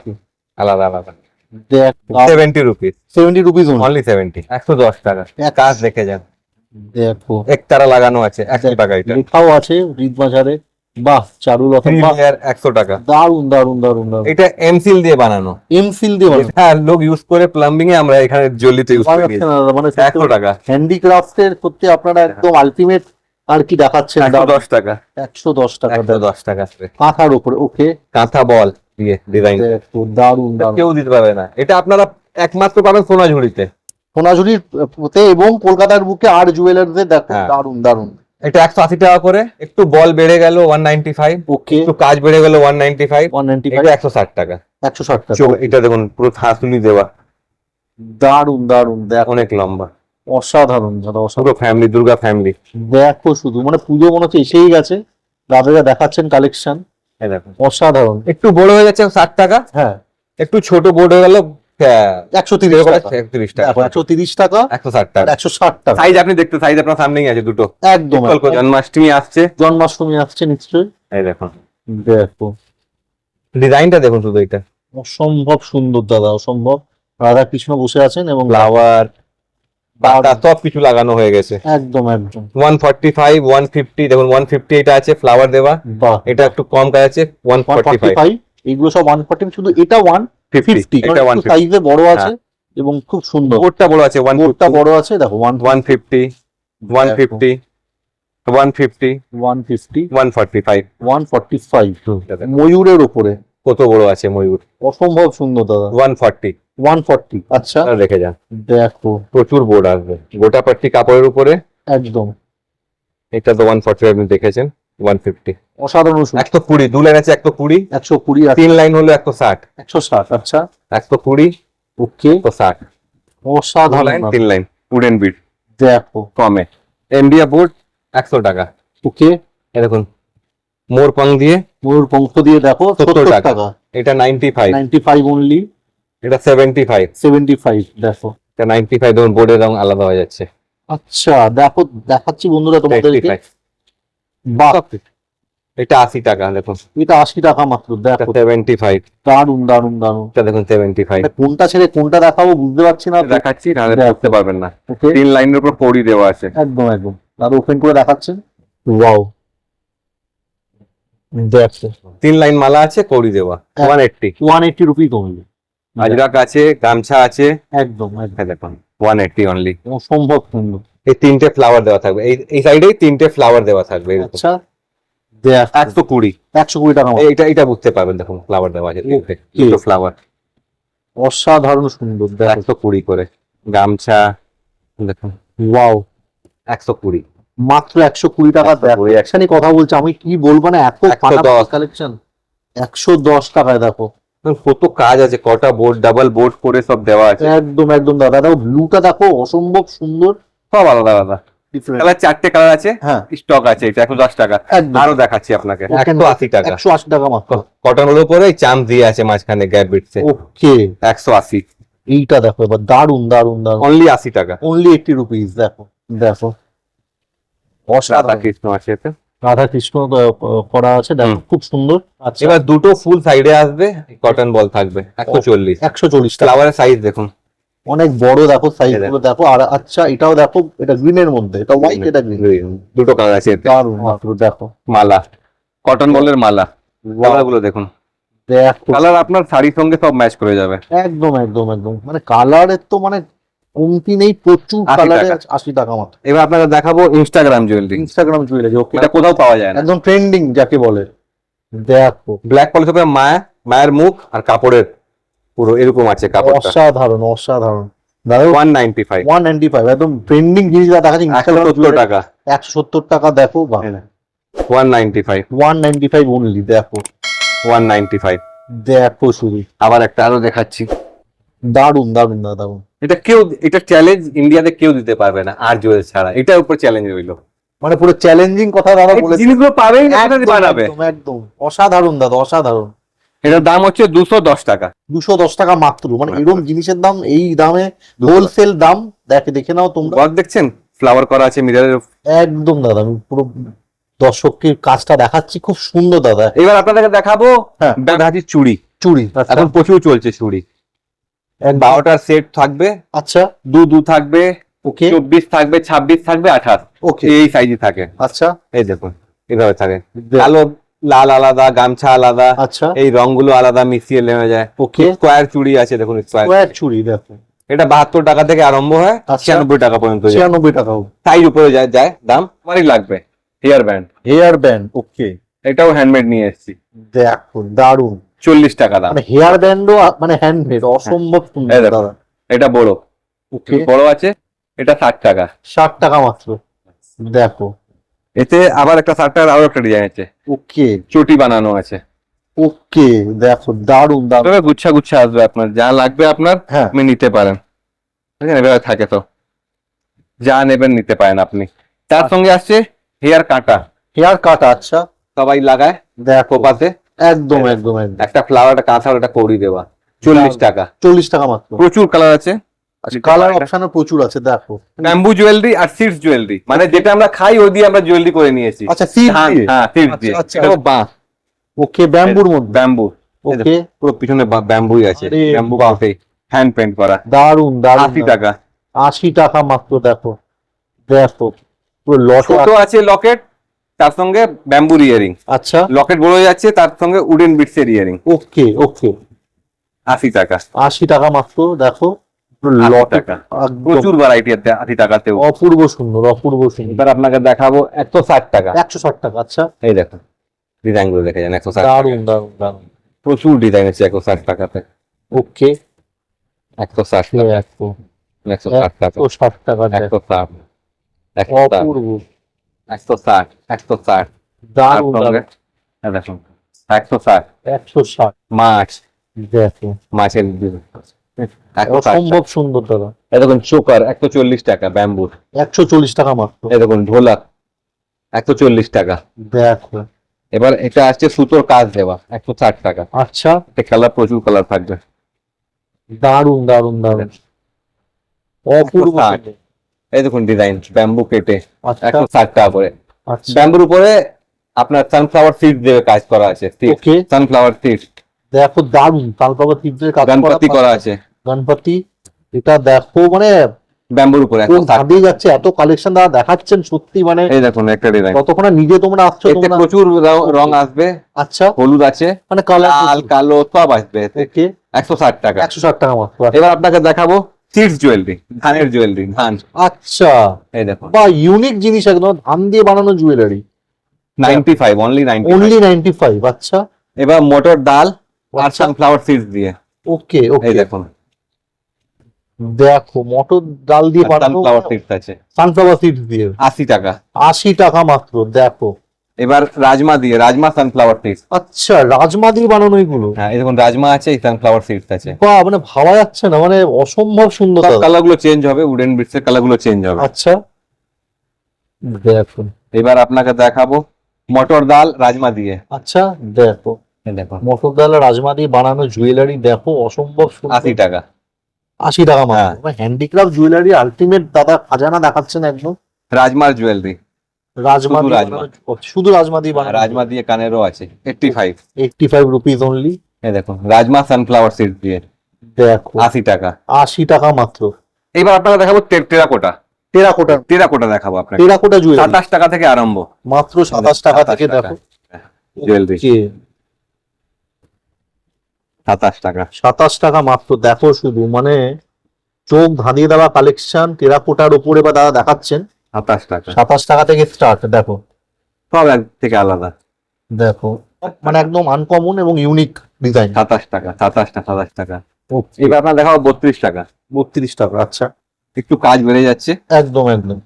S1: আলাদা আলাদা।
S2: দেখ
S1: 70 রুপিস,
S2: 70 রুপিস
S1: অনলি 70। 110 টাকা। কাজ দেখে যান,
S2: দেখো,
S1: একতারা লাগানো আছে 100 টাকা। এটা
S2: লেখাও আছে রিদ বাজারে, বাহ, চারুলতা, বাহ,
S1: 100 টাকা।
S2: দারুন দারুন দারুন দারুন।
S1: এটা এমসিল দিয়ে বানানো,
S2: এমসিল দিয়ে বানানো।
S1: হ্যাঁ লোক ইউজ করে প্লাম্বিং এ, আমরা এখানে জলিতে ইউজ
S2: পাওয়া
S1: করি।
S2: যাচ্ছে না দাদা, মানে
S1: 100 টাকা।
S2: হ্যান্ডিক্রাফটের সত্যি আপনারা একদম আলটিমেট আর কি দেখাচ্ছেন।
S1: 110 টাকা।
S2: 110 টাকা,
S1: 110 টাকা।
S2: কাঁথার উপরে, ওকে।
S1: কাঁথা বল দিয়ে ডিজাইন,
S2: দেখো, দারুন দারুন।
S1: কেউ দিতে পারবে না। এটা আপনারা একমাত্র পাবেন সোনাঝুরিতে।
S2: সোনাঝুরির তে এবং কলকাতার বুকে আর জুয়েলার্সে, দেখো
S1: হ্যাঁ।
S2: দারুন দারুন।
S1: এটা 180 টাকা করে। একটু বল বেড়ে গেল 195,
S2: ওকে,
S1: একটু কাজ বেড়ে গেল 195।
S2: 195,
S1: এটা 160 টাকা।
S2: 160 টাকা।
S1: এটা দেখুন পুরো থাসুলি দেওয়া,
S2: দারুন দারুন, দেখো
S1: অনেক লম্বা,
S2: অসাধারণ দাদা, অসাধারণ।
S1: পুরো ফ্যামিলি, দুর্গা ফ্যামিলি।
S2: দেখো শুধু মানে পুজো মনে হচ্ছে এসেই গেছে, দাদারা দেখাচ্ছেন কালেকশন,
S1: এই দেখুন
S2: অসাধারণ।
S1: একটু বড় হয়ে যাচ্ছে 60 টাকা,
S2: হ্যাঁ,
S1: একটু ছোট বোর্ড হয়ে গেল
S2: 130 টাকা,
S1: 31 টাকা,
S2: দেখো 130 টাকা,
S1: 160 টাকা।
S2: 160 টাকা,
S1: সাইজ আপনি দেখতে, সাইজ আপনার সামনেই আছে দুটো।
S2: একদম।
S1: বিকল্প জন্মাষ্টমী আসছে,
S2: জন্মাষ্টমী আসছে নিশ্চয়ই,
S1: এই দেখুন
S2: দেখো
S1: ডিজাইনটা দেখুন শুধু, এটা
S2: অসম্ভব সুন্দর দাদা, অসম্ভব। রাধা কৃষ্ণ বসে আছেন এবং
S1: ফ্লাওয়ার, পাতা সব কিছু লাগানো হয়ে গেছে।
S2: একদম একদম,
S1: 145, 150, দেখুন 150 এটা আছে ফ্লাওয়ার দেওয়া।
S2: বাহ।
S1: এটা একটু কম কাজ আছে 145।
S2: 145, এইগুলো সব 140, শুধু এটা 150,
S1: এটা 150।
S2: সাইজে বড় আছে এবং খুব সুন্দর।
S1: বোর্ডটা বড় আছে,
S2: বোর্ডটা বড় আছে, দেখো
S1: 150, 150, 150,
S2: 150,
S1: 145।
S2: 145, ময়ূরের উপরে
S1: কত বড় আছে ময়ূর,
S2: অসম্ভব সুন্দর দাদা।
S1: 140।
S2: 140, আচ্ছা,
S1: রেখে যান,
S2: দেখো
S1: প্রচুর বোর্ড আসবে গোটা পাট্টি কাপড়ের উপরে।
S2: একদম
S1: এটা তো 140 আপনি দেখেছেন, 150।
S2: অসাধারণ সুন্দর।
S1: 120, দু লাইন আছে 120,
S2: 120 আছে,
S1: 3 লাইন হলো 160।
S2: 160, আচ্ছা,
S1: 120,
S2: ওকে,
S1: 160, 2
S2: অসাধারণ
S1: লাইন
S2: দাদা।
S1: 3 লাইন উডেন বিট
S2: দেখো,
S1: কমে। এমডিএফ বোর্ড 100 টাকা।
S2: ওকে,
S1: এই দেখুন মোর পং দিয়ে
S2: ময়ূর পঙ্খ দিয়ে, দেখো
S1: 70
S2: 70
S1: টাকা।
S2: টাকা,
S1: এটা 95,
S2: 95 অনলি,
S1: এটা 75,
S2: 75, দেখো।
S1: এটা 95। দেখুন বোর্ডের রং আলাদা হয়ে যাচ্ছে,
S2: আচ্ছা, দেখো দেখাচ্ছি বন্ধুরা তোমাদেরকে,
S1: 85।
S2: বাহ,
S1: এটা 80 টাকা। দেখুন
S2: এটা 80 টাকা মাত্র,
S1: এটা
S2: দেখো
S1: 75,
S2: দারুন দারুন দারুন।
S1: এটা দেখুন 75।
S2: মানে কোনটা ছেড়ে কোনটা দেখাবো বুঝতে পারছি না,
S1: দেখাচ্ছি, নাহলে
S2: দেখো।
S1: বুঝতে পারবেন না।
S2: ওকে,
S1: 3 লাইনের উপর কড়ি দেওয়া আছে,
S2: একদম একদম, দাদা ওপেন করে দেখাচ্ছেন, ওয়াও, দেখো
S1: 3 লাইন মালা আছে, কড়ি দেওয়া, 180।
S2: 180 রুপি কমবে,
S1: আজরাক আছে, গামছা আছে,
S2: একদম একদম,
S1: এই দেখুন 180 অনলি।
S2: অসম্ভব সুন্দর।
S1: এই 3টে ফ্লাওয়ার দেওয়া থাকবে, এই সাইডেই 3টে ফ্লাওয়ার দেওয়া থাকবে, এরকম।
S2: আচ্ছা, দেখ
S1: 120।
S2: 120 টাকা মাত্র,
S1: এটা বুঝতে পারবেন, দেখুন ফ্লাওয়ার দেওয়া আছে,
S2: Okay.
S1: দুটো ফ্লাওয়ার,
S2: অসাধারণ সুন্দর, দেখো
S1: 120 করে। গামছা দেখুন,
S2: ওয়াও,
S1: 120।
S2: মাত্র 120 টাকা।
S1: 120,
S2: দেখো একসাথে কথা বলছি, আমি কি বলবো না, এত
S1: 110
S2: কালেকশন। 110 টাকায় দেখো,
S1: কত কাজ আছে, কটা বোর্ড, ডাবল বোর্ড করে সব দেওয়া আছে,
S2: একদম একদম দাদা। দেখো ব্লুটা দেখো, অসম্ভব সুন্দর,
S1: সব আলাদা আলাদা।
S2: ডিফারেন্ট
S1: কালার 4টে কালার আছে,
S2: হ্যাঁ
S1: স্টক আছে, এটা 110 টাকা।
S2: একদম
S1: আরো দেখাচ্ছি আপনাকে, 180 টাকা।
S2: 180 টাকা মাত্র।
S1: কটনের উপরে চাম দিয়ে আছে মাঝখানে গ্যাপ বিটসে,
S2: ওকে
S1: 180,
S2: এইটা দেখো এবার, দারুন দারুন দারুন,
S1: অনলি 80 টাকা।
S2: Only 80 rupees. দেখো দেখো
S1: রাধা
S2: অসাধারণ,
S1: কৃষ্ণ আছে এতে।
S2: রাধা কৃষ্ণ করা আছে, দেখো খুব সুন্দর। আচ্ছা
S1: এবার দুটো ফুল সাইডে আসবে, কটন বল থাকবে 140।
S2: 140 টাকা,
S1: ফ্লাওয়ারের সাইজ দেখুন,
S2: অনেক বড় দেখো সাইজ
S1: এই দেখো।
S2: গুলো দেখো। আর আচ্ছা এটাও দেখো, এটা গ্রিনের মধ্যে, এটা হোয়াইট, এটা গ্রিন,
S1: দুটো কালার আছে এতে।
S2: দারুন মাত্র। দেখো
S1: মালা, কটন বলের মালা, গুলো দেখুন,
S2: দেখো
S1: কালার আপনার শাড়ির সঙ্গে সব ম্যাচ করে যাবে।
S2: একদম একদম একদম, মানে কালারের তো মানে কমতি নেই, প্রচুর
S1: 80
S2: কালারে।
S1: টাকা।
S2: 80 টাকা মাত্র।
S1: এবার আপনাকে দেখাবো ইনস্টাগ্রাম জুয়েলারি,
S2: ইনস্টাগ্রাম জুয়েলারি, ওকে
S1: এটা কোথাও পাওয়া যায় না।
S2: একদম ট্রেন্ডিং যাকে বলে। দেখো
S1: ব্ল্যাক পলিশের উপরে মায়ের মুখ আর কাপড়ের পুরো এরকম আছে কাপড়টা।
S2: অসাধারণ অসাধারণ দাদা।
S1: 195,
S2: 195 একদম ট্রেন্ডিং জিনিস দেখাচ্ছি।
S1: 170 টাকা,
S2: 170 টাকা। দেখো বাহ,
S1: 195,
S2: 195 অনলি। দেখো
S1: 195।
S2: দেখো শুধু
S1: আবার একটা আরো দেখাচ্ছি,
S2: দারুন দারুন দাদা, দারুন।
S1: এটা চ্যালেঞ্জ ইন্ডিয়াতে কেউ দিতে পারবে না আর জুয়েল ছাড়া, এটার উপর চ্যালেঞ্জ রইলো।
S2: মানে পুরো চ্যালেঞ্জিং কথা দাদা
S1: এই
S2: বলেছে।
S1: জিনিসগুলো পাবেই না, কোথা থেকে
S2: একদম
S1: বানাবে?
S2: একদম একদম অসাধারণ দাদা, অসাধারণ।
S1: এটার দাম হচ্ছে 210 টাকা।
S2: 210 টাকা মাত্র, মানে এরকম জিনিসের দাম এই দামে, হোলসেল দাম। দেখে নাও তোমরা।
S1: গদ দেখছেন, ফ্লাওয়ার করা আছে মিররের।
S2: একদম দাদা, আমি পুরো দর্শককে কাজটা দেখাচ্ছি, খুব সুন্দর দাদা।
S1: এবার আপনাদেরকে দেখাবো
S2: হ্যাঁ।
S1: ব্যাধাজির চুড়ি।
S2: চুড়ি আচ্ছা,
S1: এখন প্রচুর চলছে চুড়ি,
S2: একদম।
S1: 12টার সেট থাকবে,
S2: আচ্ছা
S1: দু থাকবে,
S2: ওকে
S1: 24 থাকবে, 26 থাকবে, 28,
S2: ওকে
S1: এই সাইজে থাকে।
S2: আচ্ছা
S1: এই দেখুন এভাবে থাকে,
S2: দেখ।
S1: কালো লাল আলাদা, গামছা আলাদা,
S2: আচ্ছা
S1: এই রংগুলো আলাদা মিশিয়ে নেওয়া যায়।
S2: ওকে
S1: স্কোয়ার চুড়ি আছে দেখুন, স্কোয়ার।
S2: স্কোয়ার চুড়ি দেখো,
S1: এটা 72 টাকা থেকে আরম্ভ হয়,
S2: আচ্ছা।
S1: 96 টাকা পর্যন্ত যায়।
S2: 96 টাকা।
S1: সাইজ উপরে যায় দাম। আমারই লাগবে হেয়ার ব্যান্ড,
S2: হেয়ার ব্যান্ড, ওকে
S1: এটাও হ্যান্ডমেড নিয়ে এসেছি,
S2: দেখো দারুন।
S1: 40 টাকা দাম।
S2: মানে হেয়ার ব্যান্ডও মানে হ্যান্ডমেড, অসম্ভব সুন্দর
S1: এই দেখো।
S2: দাদা।
S1: এটা বড়,
S2: ওকে
S1: বড় আছে, এটা 60 টাকা।
S2: 60 টাকা মাত্র। দেখো
S1: এতে আবার একটা 60 টাকার আরো একটা ডিজাইন আছে,
S2: ওকে
S1: চটি বানানো আছে।
S2: ওকে দেখো দারুন দারুন।
S1: তবে গুচ্ছা গুচ্ছা আসবে, আপনার যা লাগবে আপনার
S2: হ্যাঁ
S1: আপনি নিতে পারেন, ঠিক আছে? এভাবে থাকে তো, যা নেবেন নিতে পারেন আপনি। তার সঙ্গে আসছে হেয়ার কাটা,
S2: হেয়ার কাট। আচ্ছা
S1: সবাই লাগায়
S2: দেখো
S1: কোপাতে,
S2: একদম একদম একদম।
S1: একটা ফ্লাওয়ার, একটা কাঁথা, ওটা কৌড়ি দেওয়া, 40 টাকা।
S2: 40 টাকা মাত্র।
S1: প্রচুর কালার আছে,
S2: কালার অপশনও প্রচুর আছে। দেখো
S1: ব্যাম্বু জুয়েলারি আর সিডস জুয়েলারি, মানে যেটা আমরা খাই ওই দিয়ে আমরা জুয়েলারি করে নিয়েছি।
S2: আচ্ছা সিড দিয়ে,
S1: হ্যাঁ সিডস দিয়ে,
S2: আচ্ছা,
S1: এটা বাঁশ,
S2: ওকে ব্যাম্বুর মধ্যে।
S1: ব্যাম্বু,
S2: ওকে
S1: পুরো পিছনে ব্যাম্বুই আছে,
S2: আরে
S1: ব্যাম্বু
S2: বাহ।
S1: কাঠে হ্যান্ড পেন্ট করা,
S2: দারুন দারুন।
S1: 80 টাকা।
S2: 80 টাকা মাত্র। দেখো দেখো পুরো লট।
S1: ছোট আছে লকেট, তার সঙ্গে ব্যাম্বুর ইয়ারিং,
S2: আচ্ছা
S1: লকেট বড় হয়ে যাচ্ছে, তার সঙ্গে উডেন বিটসের ইয়ারিং,
S2: ওকে ওকে
S1: 80 টাকা।
S2: 80 টাকা মাত্র। দেখো পুরো
S1: 80
S2: লট,
S1: টাকা।
S2: একদম
S1: প্রচুর ভ্যারাইটি আছে 80 টাকাতেও।
S2: অপূর্ব সুন্দর, অপূর্ব সুন্দর।
S1: এবার আপনাকে দেখাবো 160 টাকা।
S2: 160 টাকা। আচ্ছা
S1: এই দেখো ডিজাইন গুলো দেখে যান, 160 টাকা।
S2: দারুন দারুন দারুন।
S1: প্রচুর ডিজাইন আছে 160 টাকাতে।
S2: ওকে
S1: 160 টাকা, 160 টাকা,
S2: 160 টাকা। দেখো
S1: 160, 160,
S2: অপূর্ব
S1: 160, 160।
S2: দারুন
S1: তার সঙ্গে
S2: দারুন।
S1: এই দেখুন 160
S2: 160
S1: মাছ,
S2: দেখো
S1: মাছের ডিজাইন 160
S2: অসম্ভব সুন্দর দাদা।
S1: এই দেখুন চোকার 140 টাকা ব্যাম্বুর।
S2: 140 টাকা মাত্র।
S1: এই দেখুন ঢোলক 140 টাকা।
S2: দেখো
S1: এবার এটা আসছে সুতোর কাজ দেওয়া 160 টাকা।
S2: আচ্ছা
S1: এটা কালার, প্রচুর কালার থাকবে।
S2: দারুন দারুন দারুন, অপূর্ব
S1: 160
S2: সুন্দর।
S1: এই দেখুন ডিজাইন ব্যাম্বু কেটে
S2: আচ্ছা
S1: 160 টাকা করে।
S2: আচ্ছা
S1: ব্যাম্বুর উপরে আপনার সানফ্লাওয়ার সিড দেবে কাজ করা আছে,
S2: ওকে
S1: সানফ্লাওয়ার সিড,
S2: দেখো দারুন। তালপাবা তীর্থের কাজ
S1: গণপতি করা আছে
S2: গণপতি। এটা দেখো মানে
S1: ব্যাম্বুর উপরে
S2: কোন
S1: 160।
S2: ভাবে যাচ্ছে, এত কালেকশন দাদা দেখাচ্ছেন সত্যি, মানে
S1: এই দেখুন একটা ডিজাইন,
S2: ততক্ষণ নিজে তোমরা আসছো
S1: এতে
S2: তোমরা।
S1: প্রচুর রং আসবে,
S2: আচ্ছা
S1: হলুদ আছে,
S2: মানে কালার
S1: লাল কালো সব আসবে এতে।
S2: ওকে
S1: 160 টাকা।
S2: 160 টাকা মাত্র।
S1: এবার আপনাকে দেখাবো সিডস জুয়েলারি, ধানের জুয়েলারি, ধান।
S2: আচ্ছা
S1: এই দেখুন
S2: বা ইউনিক জিনিস, একদম ধান দিয়ে বানানো জুয়েলারি।
S1: 95, অনলি 95।
S2: অনলি 95। আচ্ছা
S1: এবার মোটর ডাল আর
S2: আচ্ছা।
S1: সানফ্লাওয়ার সিডস দিয়ে,
S2: ওকে
S1: এই
S2: ওকে
S1: দেখুন
S2: দেখো মটর ডাল দিয়ে বানানো,
S1: সানফ্লাওয়ার সিডস আছে
S2: সানফ্লাওয়ার সিডস দিয়ে
S1: 80 টাকা।
S2: 80 টাকা মাত্র। দেখো
S1: এবার রাজমা দিয়ে, রাজমা সানফ্লাওয়ার সিডস,
S2: আচ্ছা রাজমা দিয়ে বানানো এগুলো।
S1: হ্যাঁ এই দেখুন রাজমা আছে, এই সানফ্লাওয়ার সিডস আছে।
S2: বাহ, মানে ভাবা যাচ্ছে না, মানে অসম্ভব সুন্দর দাদা।
S1: কালার গুলো চেঞ্জ হবে, উডেন বিটস এর কালার গুলো চেঞ্জ হবে।
S2: আচ্ছা দেখো,
S1: এবার আপনাকে দেখাবো মটর ডাল রাজমা দিয়ে।
S2: আচ্ছা দেখো,
S1: এই দেখো
S2: মটর ডাল আর রাজমা দিয়ে বানানো জুয়েলারি দেখো, অসম্ভব সুন্দর।
S1: 80 টাকা।
S2: 80 টাকা
S1: হ্যাঁ।
S2: মাত্র। হ্যান্ডিক্রাফট জুয়েলারি আলটিমেট দাদা খাজানা দেখাচ্ছেন একদম।
S1: রাজমার জুয়েলারি,
S2: রাজমা
S1: শুধু
S2: দিয়ে
S1: রাজমা।
S2: বানানো, শুধু রাজমা দিয়ে বানানো।
S1: রাজমা দিয়ে কানেরও আছে 85।
S2: 85 রুপিস অনলি।
S1: এই দেখুন রাজমা সানফ্লাওয়ার সিড দিয়ে
S2: দেখো
S1: 80 টাকা।
S2: 80 টাকা মাত্র।
S1: এবার আপনাকে দেখাবো টেরাকোটা।
S2: টেরাকোটা,
S1: টেরাকোটা দেখাবো আপনাকে।
S2: টেরাকোটা জুয়েলারি
S1: 27 টাকা থেকে আরম্ভ।
S2: মাত্র 27 টাকা থেকে
S1: 27
S2: দেখো।
S1: জুয়েলারি
S2: কে
S1: 27 টাকা।
S2: 27 টাকা মাত্র দেখো শুধু, মানে চোখ ধাঁধিয়ে দেওয়া কালেকশন টেরাকোটার উপরে বা দাদা দেখাচ্ছেন।
S1: 27 টাকা।
S2: 27 টাকা থেকে স্টার্ট। দেখো
S1: সব এক থেকে আলাদা।
S2: দেখো, মানে একদম আনকমন এবং ইউনিক ডিজাইন।
S1: 27 টাকা, 27 টাকা। এবার আপনার দেখাবো 32 টাকা।
S2: 32 টাকা, আচ্ছা
S1: একটু কাজ বেড়ে যাচ্ছে।
S2: একদম একদম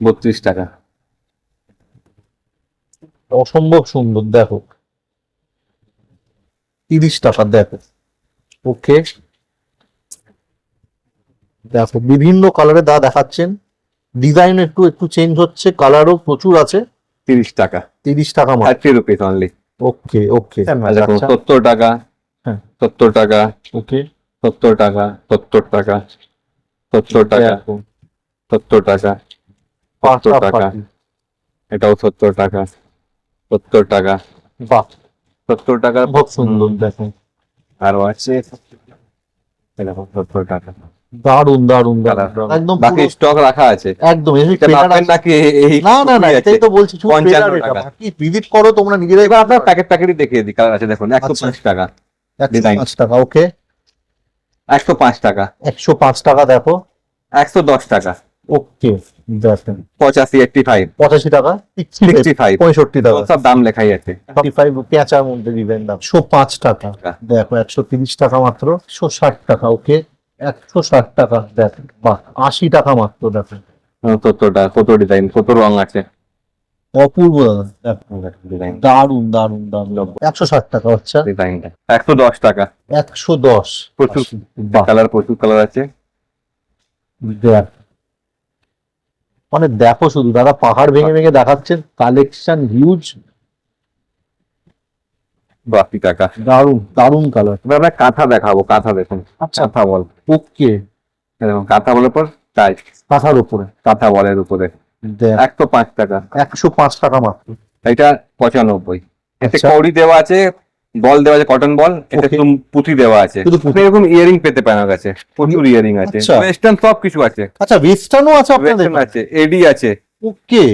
S1: 32 টাকা।
S2: অসম্ভব সুন্দর। দেখো 30 টাকা। দেখো ওকে, দেখো বিভিন্ন কালারে দাদা দেখাচ্ছেন, ডিজাইন একটু একটু চেঞ্জ হচ্ছে, কালারও প্রচুর আছে।
S1: 30 টাকা।
S2: 30 টাকা মাত্র।
S1: 30 রুপিস অনলি।
S2: ওকে ওকে,
S1: দেখুন 70 টাকা।
S2: হ্যাঁ।
S1: 70 টাকা।
S2: ওকে
S1: 70 টাকা। 70 টাকা। 70 টাকা। 70 টাকা। 70 টাকা। এটাও 70 টাকা। 70 টাকা।
S2: বাহ
S1: 70 টাকা।
S2: খুব সুন্দর। দেখো
S1: আরো আছে। এই দেখো 70 টাকা।
S2: দারুন দারুন দারুন,
S1: কালার।
S2: একদম
S1: বাকি স্টক রাখা আছে।
S2: একদম
S1: এটা মাপেন নাকি এই
S2: না না না,
S1: টুকুই আছে?
S2: এটাই তো বলছি, শুধু
S1: 55
S2: trailer এটা।
S1: টাকা।
S2: বাকি ভিজিট করো তোমরা নিজেরাই।
S1: এবার আপনার প্যাকেটই দেখিয়ে দিই। কালার আছে দেখুন 105 টাকা।
S2: 105 টাকা। ওকে
S1: 105 টাকা।
S2: 105 টাকা। দেখো
S1: 110 টাকা।
S2: ওকে দেখেন
S1: 85 85
S2: 85 টাকা।
S1: 65
S2: 65 টাকা।
S1: সব দাম লেখাই আছে।
S2: 55 পেঁচার মধ্যে ডিজাইন দাম 105 টাকা। দেখো 130 টাকা মাত্র। 160 টাকা। ওকে 160 টাকা। দেখেন বাহ 80 টাকা মাত্র। দেখেন
S1: 70 টাকা। কত ডিজাইন, কত রং আছে।
S2: অপূর্ব দাদা, দেখো
S1: ডিজাইন
S2: দারুন দারুন দারুন। 160 টাকা। আচ্ছা
S1: ডিজাইনটা 110 টাকা।
S2: 110।
S1: প্রচুর
S2: বাহ
S1: কালার, প্রচুর কালার আছে।
S2: দেখ, মানে দেখো শুধু দাদা পাহাড় ভেঙে ভেঙে দেখাচ্ছেন, কালেকশন হিউজ।
S1: 82 টাকা।
S2: দারুন দারুন কালার।
S1: এবার আমরা কাঁথা দেখাবো। কাঁথা দেখুন।
S2: আচ্ছা
S1: কাঁথা বল।
S2: ওকে,
S1: এই দেখুন কাঁথা বলের পর টাইস।
S2: কাঁথার উপরে
S1: কাঁথা বলের উপরে
S2: দেখ
S1: 105 টাকা।
S2: 105 টাকা মাত্র।
S1: এটা 95। এতে
S2: আচ্ছা।
S1: কড়ি দেওয়া আছে, বল দেওয়া আছে, কটন বল। এটা
S2: Okay.
S1: শুধু পুঁতি দেওয়া আছে।
S2: শুধু পুঁতি।
S1: আপনি এরকম ইয়ারিং পেতে পারেন আমার কাছে। প্রচুর ইয়ারিং আছে,
S2: আচ্ছা।
S1: ওয়েস্টার্ন সব কিছু আছে।
S2: আচ্ছা ওয়েস্টার্নও আছে আপনাদের?
S1: ওয়েস্টার্ন আছে, এডি আছে।
S2: ওকে,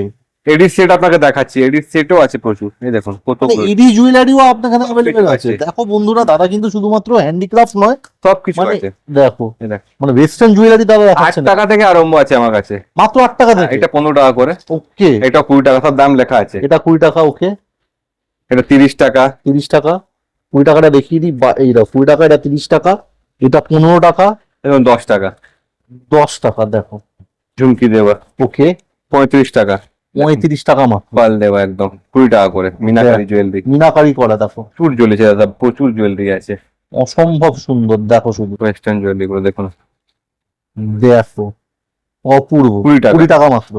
S1: এডির সেট আপনাকে দেখাচ্ছি। এডির সেটও আছে প্রচুর। এই দেখুন কত
S2: ইডি জুয়েলারিও আপনার কাছে অ্যাভেলেবেল
S1: কিছু
S2: আছে।
S1: আছে।
S2: দেখো বন্ধুরা, দাদা কিন্তু শুধুমাত্র হ্যান্ডিক্রাফট নয়,
S1: সব কিছু
S2: মানে
S1: আছে।
S2: দেখো
S1: এই দেখ
S2: মানে ওয়েস্টার্ন জুয়েলারি দাদা
S1: 8
S2: দেখাচ্ছেন
S1: টাকা থেকে আরম্ভ আছে আমার কাছে।
S2: মাত্র 8 টাকা থেকে।
S1: এটা 15 টাকা করে।
S2: ওকে,
S1: এটা 20 টাকা, সব দাম লেখা আছে।
S2: এটা 20 টাকা। ওকে
S1: এটা 30 টাকা।
S2: 30 টাকা। 20 টাকাটা দেখিয়ে দিই, এই দেখো 20 টাকা, এটা 30 টাকা, এটা 15 টাকা,
S1: এবং 10 টাকা।
S2: 10 টাকা। দেখো
S1: ঝুমকি দেওয়া
S2: ওকে
S1: 35 টাকা।
S2: 35 টাকা মাত্র।
S1: পাল দেওয়া একদম 20 টাকা করে। মিনাকারি জুয়েলারি
S2: মিনাকারি করা। দেখো
S1: প্রচুর জ্বলেছে দাদা, প্রচুর জুয়েলারি আছে।
S2: অসম্ভব সুন্দর। দেখো শুধু,
S1: ওয়েস্টার্ন জুয়েলারি গুলো দেখুন।
S2: দেখো অপূর্ব।
S1: 20 টাকা।
S2: 20 টাকা মাত্র।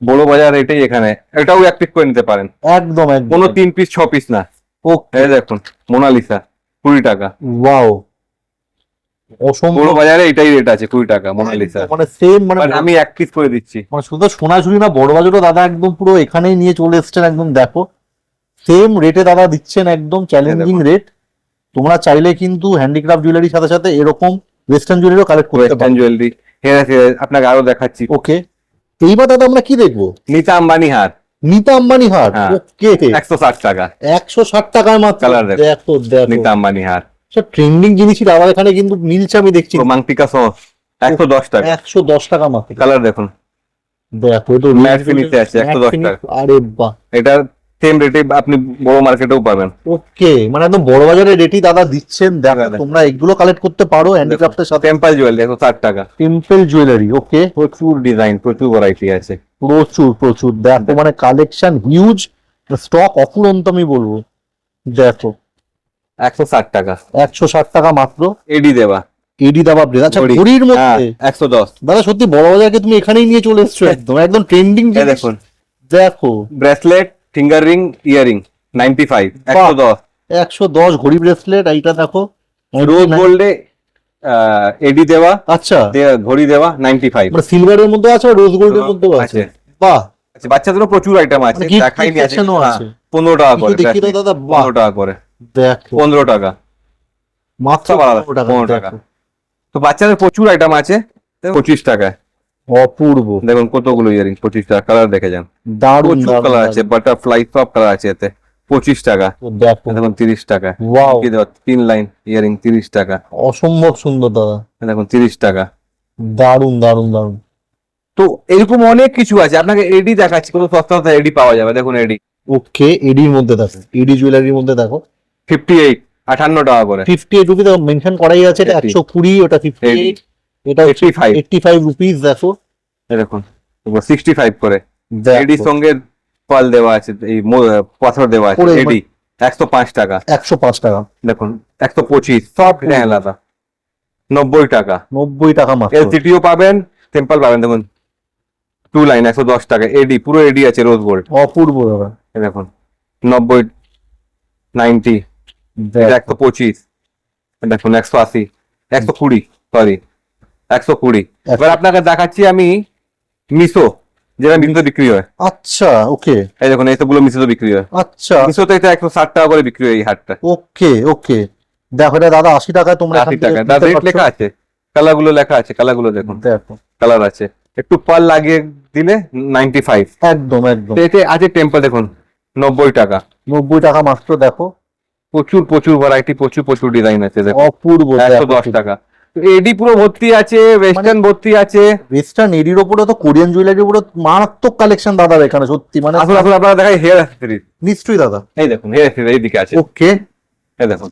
S1: বড় বাজার এটাই এখানে। এটাও এক পিস করে নিতে পারেন।
S2: একদম একদম।
S1: কোনো 3 পিস 6 পিস না।
S2: ওকে
S1: এই দেখুন মোনালিসা 20 টাকা।
S2: ওয়াও,
S1: বড়
S2: অসম্ভব।
S1: বাজারে এটাই রেট আছে 20 টাকা মোনালিসা।
S2: মানে সেম, মানে
S1: But আমি এক পিস করে দিচ্ছি।
S2: মানে শুধু সোনাঝুরি না, বড় বাজারও দাদা একদম পুরো এখানেই নিয়ে চলে এসেছেন। একদম দেখো সেম রেটে দাদা দিচ্ছেন, একদম চ্যালেঞ্জিং রেট। তোমরা চাইলে কিন্তু হ্যান্ডিক্রাফট জুয়েলারির সাথে সাথে এরকম ওয়েস্টার্ন জুয়েলারিও কালেক্ট করতে
S1: ওয়েস্টার্ন
S2: পারো।
S1: জুয়েলারি হেরা আপনাকে আরো দেখাচ্ছি।
S2: ওকে, এইবার দাদা আমরা কি দেখবো?
S1: নিতা আম্বানি হার
S2: নিতা আম্বানি হার।
S1: হ্যাঁ।
S2: ওকে
S1: 160 টাকা।
S2: 160 টাকায় মাত্র।
S1: Colour দেখো।
S2: দেখো দেখো
S1: নিতা আম্বানি হার।
S2: সব ট্রেন্ডিং জিনিসই দাদা এখানে কিন্তু মিলছে, আমি দেখছি।
S1: রোমাং পিকাসো 110 টাকা।
S2: 110 টাকা মাত্র।
S1: কালার দেখুন।
S2: দেখো এটা
S1: Matte finish এ আছে, 110 টাকা।
S2: আরে বাহ,
S1: এটা সেম রেটে আপনি বড় মার্কেটেও পাবেন।
S2: ওকে মানে একদম বড় বাজারের রেটই দাদা দিচ্ছেন। দেখো
S1: দেখো।
S2: তোমরা এগুলো কালেক্ট করতে পারো হ্যান্ডিক্রাফটের সাথে।
S1: টেম্পল জুয়েলারি 160 টাকা।
S2: Temple jewellery. ওকে
S1: প্রচুর ডিজাইন, প্রচুর ভ্যারাইটি আছে।
S2: প্রচুর প্রচুর। দেখো মানে কালেকশন হিউজ, স্টক অফুরন্ত আমি বলবো। দেখো
S1: 160 টাকা।
S2: 160 টাকা মাত্র।
S1: এডি দেওয়া
S2: এডি দাবা ব্রেস, আচ্ছা
S1: ঘড়ি।
S2: ঘড়ির
S1: হ্যাঁ,
S2: মধ্যে
S1: 110।
S2: দাদা সত্যি বড় বাজারকে তুমি এখানেই নিয়ে চলে এসছো, একদম একদম ট্রেন্ডিং
S1: এই দেখুন
S2: দেখো
S1: ব্রেসলেট, ফিঙ্গার রিং, ইয়ারিং 95, 110।
S2: 110 ঘড়ি ব্রেসলেট, এইটা দেখো
S1: রোজ গোল্ডে এডি দেওয়া,
S2: আচ্ছা
S1: ঘড়ি দেওয়া 95
S2: মানে সিলভারের মধ্যে আছে আর রোজ গোল্ডের মধ্যেও আছে,
S1: আছে।
S2: বাহ
S1: আচ্ছা, বাচ্চাদেরও প্রচুর আইটেম আছে,
S2: মানে gift
S1: দেখাইনি আছে।
S2: section ও
S1: হ্যাঁ,
S2: আছে।
S1: 15 টাকা
S2: একটু
S1: করে
S2: দেখি তো
S1: bracelet,
S2: দাদা, বাহ
S1: 15 টাকা করে,
S2: দেখো
S1: 15 টাকা।
S2: মাত্র
S1: সব আলাদা,
S2: 15 টাকা
S1: 15 টাকা।
S2: দেখো।
S1: তো বাচ্চাদের প্রচুর আইটেম আছে, 25 টাকায়।
S2: অপূর্ব,
S1: দেখুন কতগুলো ইয়ারিং, 25 টাকা। কালার দেখে যান,
S2: দারুণ
S1: প্রচুর
S2: দারুণ
S1: কালার আছে, বাটারফ্লাই সব কালার আছে এতে। 25 টাকা।
S2: দেখো
S1: দেখুন 30 টাকা।
S2: ওয়াও,
S1: 3 লাইন ইয়ারিং 30 টাকা।
S2: অসম্ভব সুন্দর দাদা,
S1: দেখুন 30 টাকা।
S2: দারুণ দারুণ দারুণ।
S1: তো এরকম অনেক কিছু আছে, আপনাকে এডি দেখাচ্ছি, কত সস্তা সস্তা এডি পাওয়া যাবে। দেখুন এডি
S2: ওকে, এডির মধ্যে দেখো, এডি জুয়েলারির মধ্যে দেখো
S1: 58, 58 টাকা করে।
S2: 58 রুপিস মেনশন করাই আছে, এটা
S1: 80
S2: 120, ওটা 58, এটা
S1: 85,
S2: 85 রুপিস দেখো।
S1: এই দেখুন 65 করে।
S2: দেখো,
S1: এডির সঙ্গে পাল দেওয়া আছে, এই পাথর দেওয়া আছে।
S2: করে
S1: এডি 105 টাকা।
S2: 105 টাকা,
S1: দেখুন 125, সব এটা আলাদা। 90 টাকা।
S2: 90 টাকা মাত্র।
S1: এলসিটিও পাবেন, টেম্পল পাবেন। দেখুন 2 লাইন 110 টাকা। এডি পুরো এডি আছে, রোজ গোল্ড।
S2: অপূর্ব দাদা,
S1: এই দেখুন 90, 90, এটা 125, দেখুন 180, 120, সরি 120। এবার আপনাকে দেখাচ্ছি আমি মিশো, যেটা মিশোতে বিক্রি হয়।
S2: আচ্ছা ওকে,
S1: এই দেখুন এইসবগুলো মিশোতে বিক্রি হয়।
S2: আচ্ছা
S1: মিশোতে এটা 160 টাকা করে বিক্রি হয় এই হাটটা।
S2: ওকে ওকে, দেখো এটা দাদা 80 টাকায় তোমরা এখান
S1: 80
S2: থেকে
S1: টাকা।
S2: কিনতে
S1: দাদা রেট
S2: পারছো।
S1: লেখা আছে, কালার গুলো লেখা আছে, কালার গুলো দেখুন,
S2: দেখো
S1: কালার আছে। একটু পাল লাগিয়ে দিলে 95।
S2: একদম একদম,
S1: তো এতে আছে টেম্পল, দেখুন 90 টাকা।
S2: 90 টাকা মাত্র, দেখো
S1: প্রচুর প্রচুর ভ্যারাইটি, প্রচুর প্রচুর ডিজাইন আছে। দেখুন
S2: অপূর্ব।
S1: 110 টাকা। এডি পুরো ভর্তি আছে, ওয়েস্টার্ন ভর্তি আছে।
S2: ওয়েস্টার্ন এডির উপরে তো কোরিয়ান জুয়েলারির উপরে মারাত্মক কালেকশন দাদা এখানে, সত্যি মানে
S1: আসলে আসলে আপনারা দেখাই হেয়ার অ্যাক্সেসরিজ।
S2: নিশ্চয়ই দাদা।
S1: এই দেখুন হেয়ার অ্যাক্সেসরিজ এইদিকে আছে।
S2: ওকে,
S1: এই দেখুন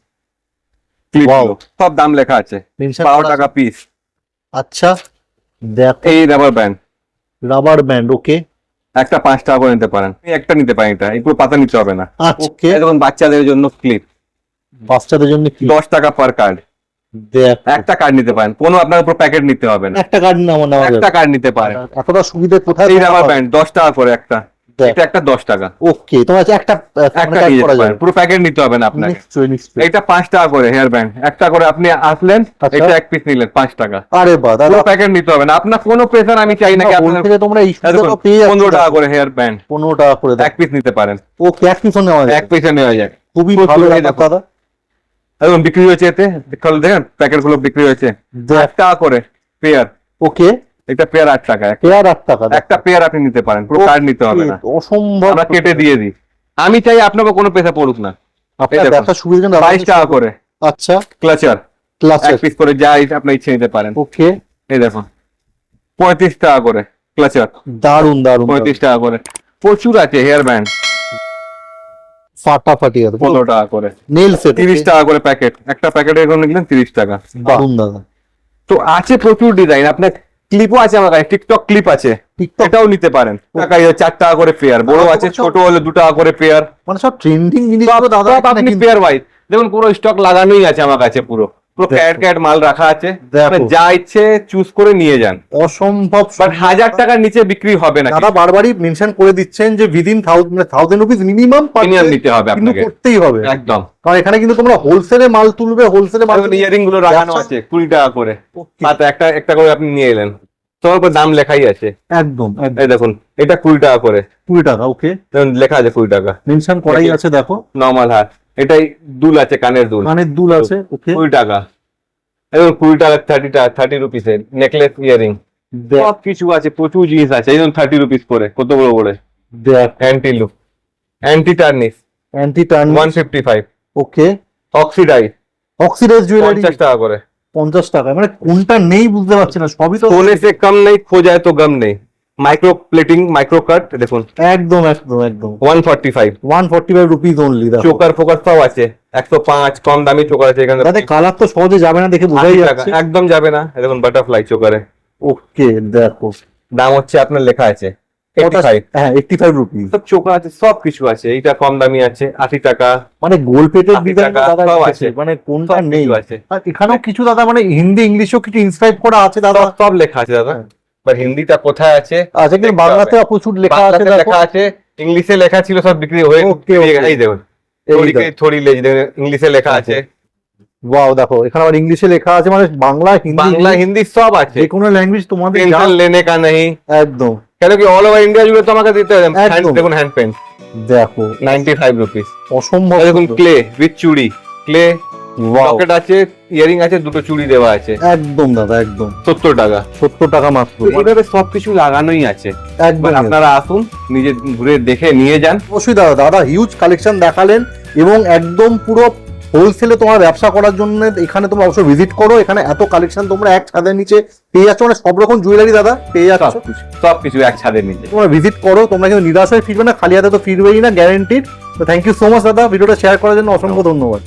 S1: ক্লিপ,
S2: Wow.
S1: সব দাম লেখা আছে।
S2: মেনশন
S1: 12 টাকা পিস।
S2: আচ্ছা দেখো,
S1: এই রাবার ব্যান্ড
S2: রাবার ব্যান্ড, ওকে
S1: একটা 5 টাকা করে নিতে পারেন। এই একটা নিতে পারেন, এটা এই পুরো পাতা নিতে হবে না।
S2: আজকে
S1: এই দেখুন বাচ্চাদের জন্য ক্লিপ,
S2: বাচ্চাদের জন্য কি
S1: 10 টাকা পার কার্ড।
S2: দেখ,
S1: একটা কার্ড নিতে পারেন, কোনো আপনার পুরো প্যাকেট নিতে হবে না।
S2: একটা কার্ড নেওয়া নেওয়া যাবে।
S1: একটা কার্ড নিতে পারেন।
S2: এতটা সুবিধা কোথায়
S1: এই
S2: পাওয়া
S1: রাবার
S2: যাবে?
S1: ব্যান্ড 10 টাকা করে একটা,
S2: দেখ,
S1: এটা একটা 10 টাকা।
S2: ওকে তোমার কাছে একটা
S1: একটা
S2: add
S1: নিয়ে
S2: করা
S1: যেতে পারেন,
S2: যাবে।
S1: পুরো প্যাকেট নিতে হবে না আপনাকে।
S2: নিশ্চয়ই নিশ্চয়ই।
S1: এটা 5 টাকা করে হেয়ার ব্যান্ড, একটা করে আপনি আসলেন,
S2: আচ্ছা।
S1: এটা এক পিস নিলেন 5 টাকা।
S2: আরে বাহ দাদা,
S1: পুরো প্যাকেট নিতে হবে না, আপনার কোনো প্রেসার আমি চাই না কি আপনার।
S2: থেকে তোমরা এই
S1: এই দেখুন,
S2: সুবিধাটা পেয়ে যাচ্ছ
S1: 15 টাকা
S2: দেখো।
S1: করে হেয়ার ব্যান্ড,
S2: 15 টাকা করে
S1: এক পিস নিতে পারেন।
S2: ওকে, এক পিছন নেওয়া
S1: এক
S2: যাবে,
S1: পিসে নেওয়া যায়।
S2: খুবই
S1: প্রচুর,
S2: ভালো
S1: এই
S2: ব্যাপার
S1: দেখো।
S2: দাদা।
S1: এবং বিক্রি হয়েছে এতে, দেখেন প্যাকেট গুলো বিক্রি হয়েছে
S2: দেখ,
S1: 8 টাকা করে পেয়ার।
S2: ওকে
S1: একটা পেয়ার 8 টাকা।
S2: পেয়ার 8 টাকা, দেখ।
S1: একটা পেয়ার আপনি নিতে পারেন, পুরো কার্ড নিতে হবে না,
S2: অসম্ভব,
S1: আমরা কেটে দিয়ে দিই। আমি চাই আপনাকে কোনো পেশা পড়ুক না।
S2: আপনার
S1: এই দেখুন,
S2: দেখা সুবিধা জন্য
S1: 22 টাকা করে
S2: আচ্ছা
S1: ক্লাচার,
S2: ক্লাসে,
S1: এক পিস করে যা আপনি ইচ্ছে নিতে পারেন।
S2: ওকে
S1: এই দেখুন 35 টাকা করে ক্লাচার,
S2: দারুন দারুন,
S1: 35 টাকা করে। প্রচুর আছে হেয়ার ব্যান্ড,
S2: ফাটাফাটি আছে।
S1: 15 টাকা করে।
S2: নেল সেট
S1: 30 টাকা করে প্যাকেট, একটা প্যাকেটে এখন নিলেন 30 টাকা।
S2: দারুন দাদা।
S1: তো আছে প্রচুর ডিজাইন। আপনার ক্লিপও আছে আমার কাছে, টিকটক ক্লিপ আছে,
S2: টিকটক
S1: এটাও নিতে পারেন। টাকা 4 টাকা করে পেয়ার, বড় আছে, ছোট হলে 2 টাকা করে পেয়ার।
S2: মানে সব ট্রেন্ডিং জিনিস দাদা
S1: সব
S2: এখানে
S1: আপনি
S2: কিন্তু।
S1: পেয়ার ওয়াইজ দেখুন, পুরো স্টক লাগানোই আছে আমার কাছে, পুরো পুরো
S2: দেখো।
S1: ক্যাট মাল রাখা আছে।
S2: দেখো।
S1: আপনি যা ইচ্ছে চুজ করে নিয়ে যান,
S2: অসম্ভব
S1: বাট 1000 টাকার নিচে বিক্রি হবে না।
S2: দাদা বারবারই মেনশন করে দিচ্ছেন যে উইদিন 1000 রুপিস মিনিমাম
S1: প্রিমিয়াম নিতে হবে
S2: কিন্তু
S1: আপনাকে,
S2: করতেই হবে,
S1: একদম।
S2: কারণ এখানে কিন্তু তোমরা হোলসেলে মাল তুলবে, হোলসেলে মাল
S1: ইয়ারিং গুলো লাগানো আছে 20 টাকা করে, মাত্র একটা একটা করে আপনি নিয়ে এলেন, তোমার উপর দাম লেখাই আছে।
S2: একদম
S1: এই দেখুন এটা 20 টাকা করে,
S2: 20 টাকা, ওকে
S1: দেখুন লেখা আছে 20 টাকা,
S2: মেনশন করাই আছে। দেখো
S1: নর্মাল হার। এটাই দুল আছে, কানের দুল,
S2: কানের দুল আছে, ওকে
S1: 20 টাকা। এবং 20 টাকা 30 টাকা, 30 রুপিসের নেকলেস, ইয়ারিং,
S2: দেখ
S1: সব কিছু আছে, প্রচুর জিনিস আছে। এই 30 রুপিস করে, কত বড় বড়
S2: দেখ
S1: anti look, anti tarnish
S2: anti turn,
S1: 155,
S2: ওকে
S1: অক্সিডাইজ
S2: অক্সিডাইজ জুয়েলারি
S1: 50 টাকা করে।
S2: 50 টাকা, মানে কোনটা নেই বুঝতে পারছি না, সবই তো
S1: सोने से कम नहीं, खो जाए तो गम नहीं। माइक्रो प्लेटिंग, माइक्रो कट দেখুন
S2: একদম একদম একদম
S1: 145,
S2: 145 রুপিস অনলি। দেখো
S1: চোকার ফোকার সব আছে 105, কম দামি চোকার আছে এখানে।
S2: দাদা কালার তো সহজে যাবে না দেখে বোঝাই
S1: 80 টাকা,
S2: যাচ্ছে।
S1: একদম যাবে না। এই দেখুন বাটারফ্লাই চোকারে,
S2: ওকে দেখো,
S1: দাম হচ্ছে আপনার লেখা আছে 85
S2: হ্যাঁ 85 রুপিস।
S1: সব চোখা আছে, সব কিছু আছে। এইটা কম দামি আছে 80 টাকা।
S2: মানে গোল প্লেটের
S1: 80
S2: ডিজাইন
S1: টাকা,
S2: দাদা
S1: সব
S2: রেখেছে,
S1: আছে।
S2: মানে কোনটা
S1: সব
S2: নেই
S1: কিছু আছে।
S2: আর এখানেও কিছু দাদা মানে হিন্দি ইংলিশও কিছু ইনস্ক্রাইব করা আছে দাদা।
S1: সব সব লেখা আছে দাদা, বাট হিন্দিটা কোথায় আছে?
S2: আচ্ছা কিন্তু
S1: দেখতে
S2: বাংলাতে
S1: হবে।
S2: প্রচুর লেখা আছে
S1: বাংলাতে
S2: দেখো।
S1: লেখা আছে, ইংলিশে লেখা ছিল, সব বিক্রি হয়ে
S2: Okay,
S1: বেরিয়ে
S2: okay.
S1: গেছে। এই দেখুন,
S2: এই
S1: থোড়ি
S2: দেখো।
S1: কে থোড়ি লেজ দেখুন, ইংলিশে লেখা আছে।
S2: ওয়াও দেখো এখানে আবার ইংলিশে লেখা আছে, মানে বাংলা হিন্দি
S1: বাংলা হিন্দি সব আছে।
S2: যে কোনো ল্যাঙ্গুয়েজ তোমাদের যা
S1: টেনশন লেনে কা নেই।
S2: একদম।
S1: কেন কি অল ওভার ইন্ডিয়া জুড়ে তো আমাকে দিতে হবে।
S2: একদম।
S1: দেখুন হ্যান্ড পেন
S2: দেখো
S1: 95 রুপিস।
S2: অসম্ভব
S1: দেখুন
S2: সুন্দর।
S1: ক্লে উইথ চুড়ি, ক্লে
S2: Wow,
S1: পকেট আছে, ইয়ারিং আছে, দুটো চুড়ি দেওয়া আছে,
S2: একদম দাদা একদম
S1: 70 টাকা।
S2: 70 টাকা মাত্র।
S1: তো এইভাবে সবকিছু লাগানোই আছে।
S2: একদম
S1: এবার আপনারা আসুন, নিজে ঘুরে দেখে নিয়ে যান।
S2: অবশ্যই দাদা, দাদা হিউজ কালেকশন দেখালেন এবং একদম পুরো হোলসেলে তোমার ব্যবসা করার জন্য এখানে তোমরা অবশ্যই ভিজিট করো। এখানে এত কালেকশন তোমরা এক ছাদের নিচে পেয়ে যাচ্ছ, মানে সব রকম জুয়েলারি দাদা পেয়ে যাচ্ছ।
S1: সবকিছু এক ছাদের নিচে।
S2: তোমরা ভিজিট করো, তোমরা কিন্তু নিরাশ হয়ে ফিরবে না, খালি হাতে তো ফিরবেই না, গ্যারেন্টিড। তো থ্যাংক ইউ সো মাচ দাদা, ভিডিওটা শেয়ার করার জন্য অসংখ্য ধন্যবাদ।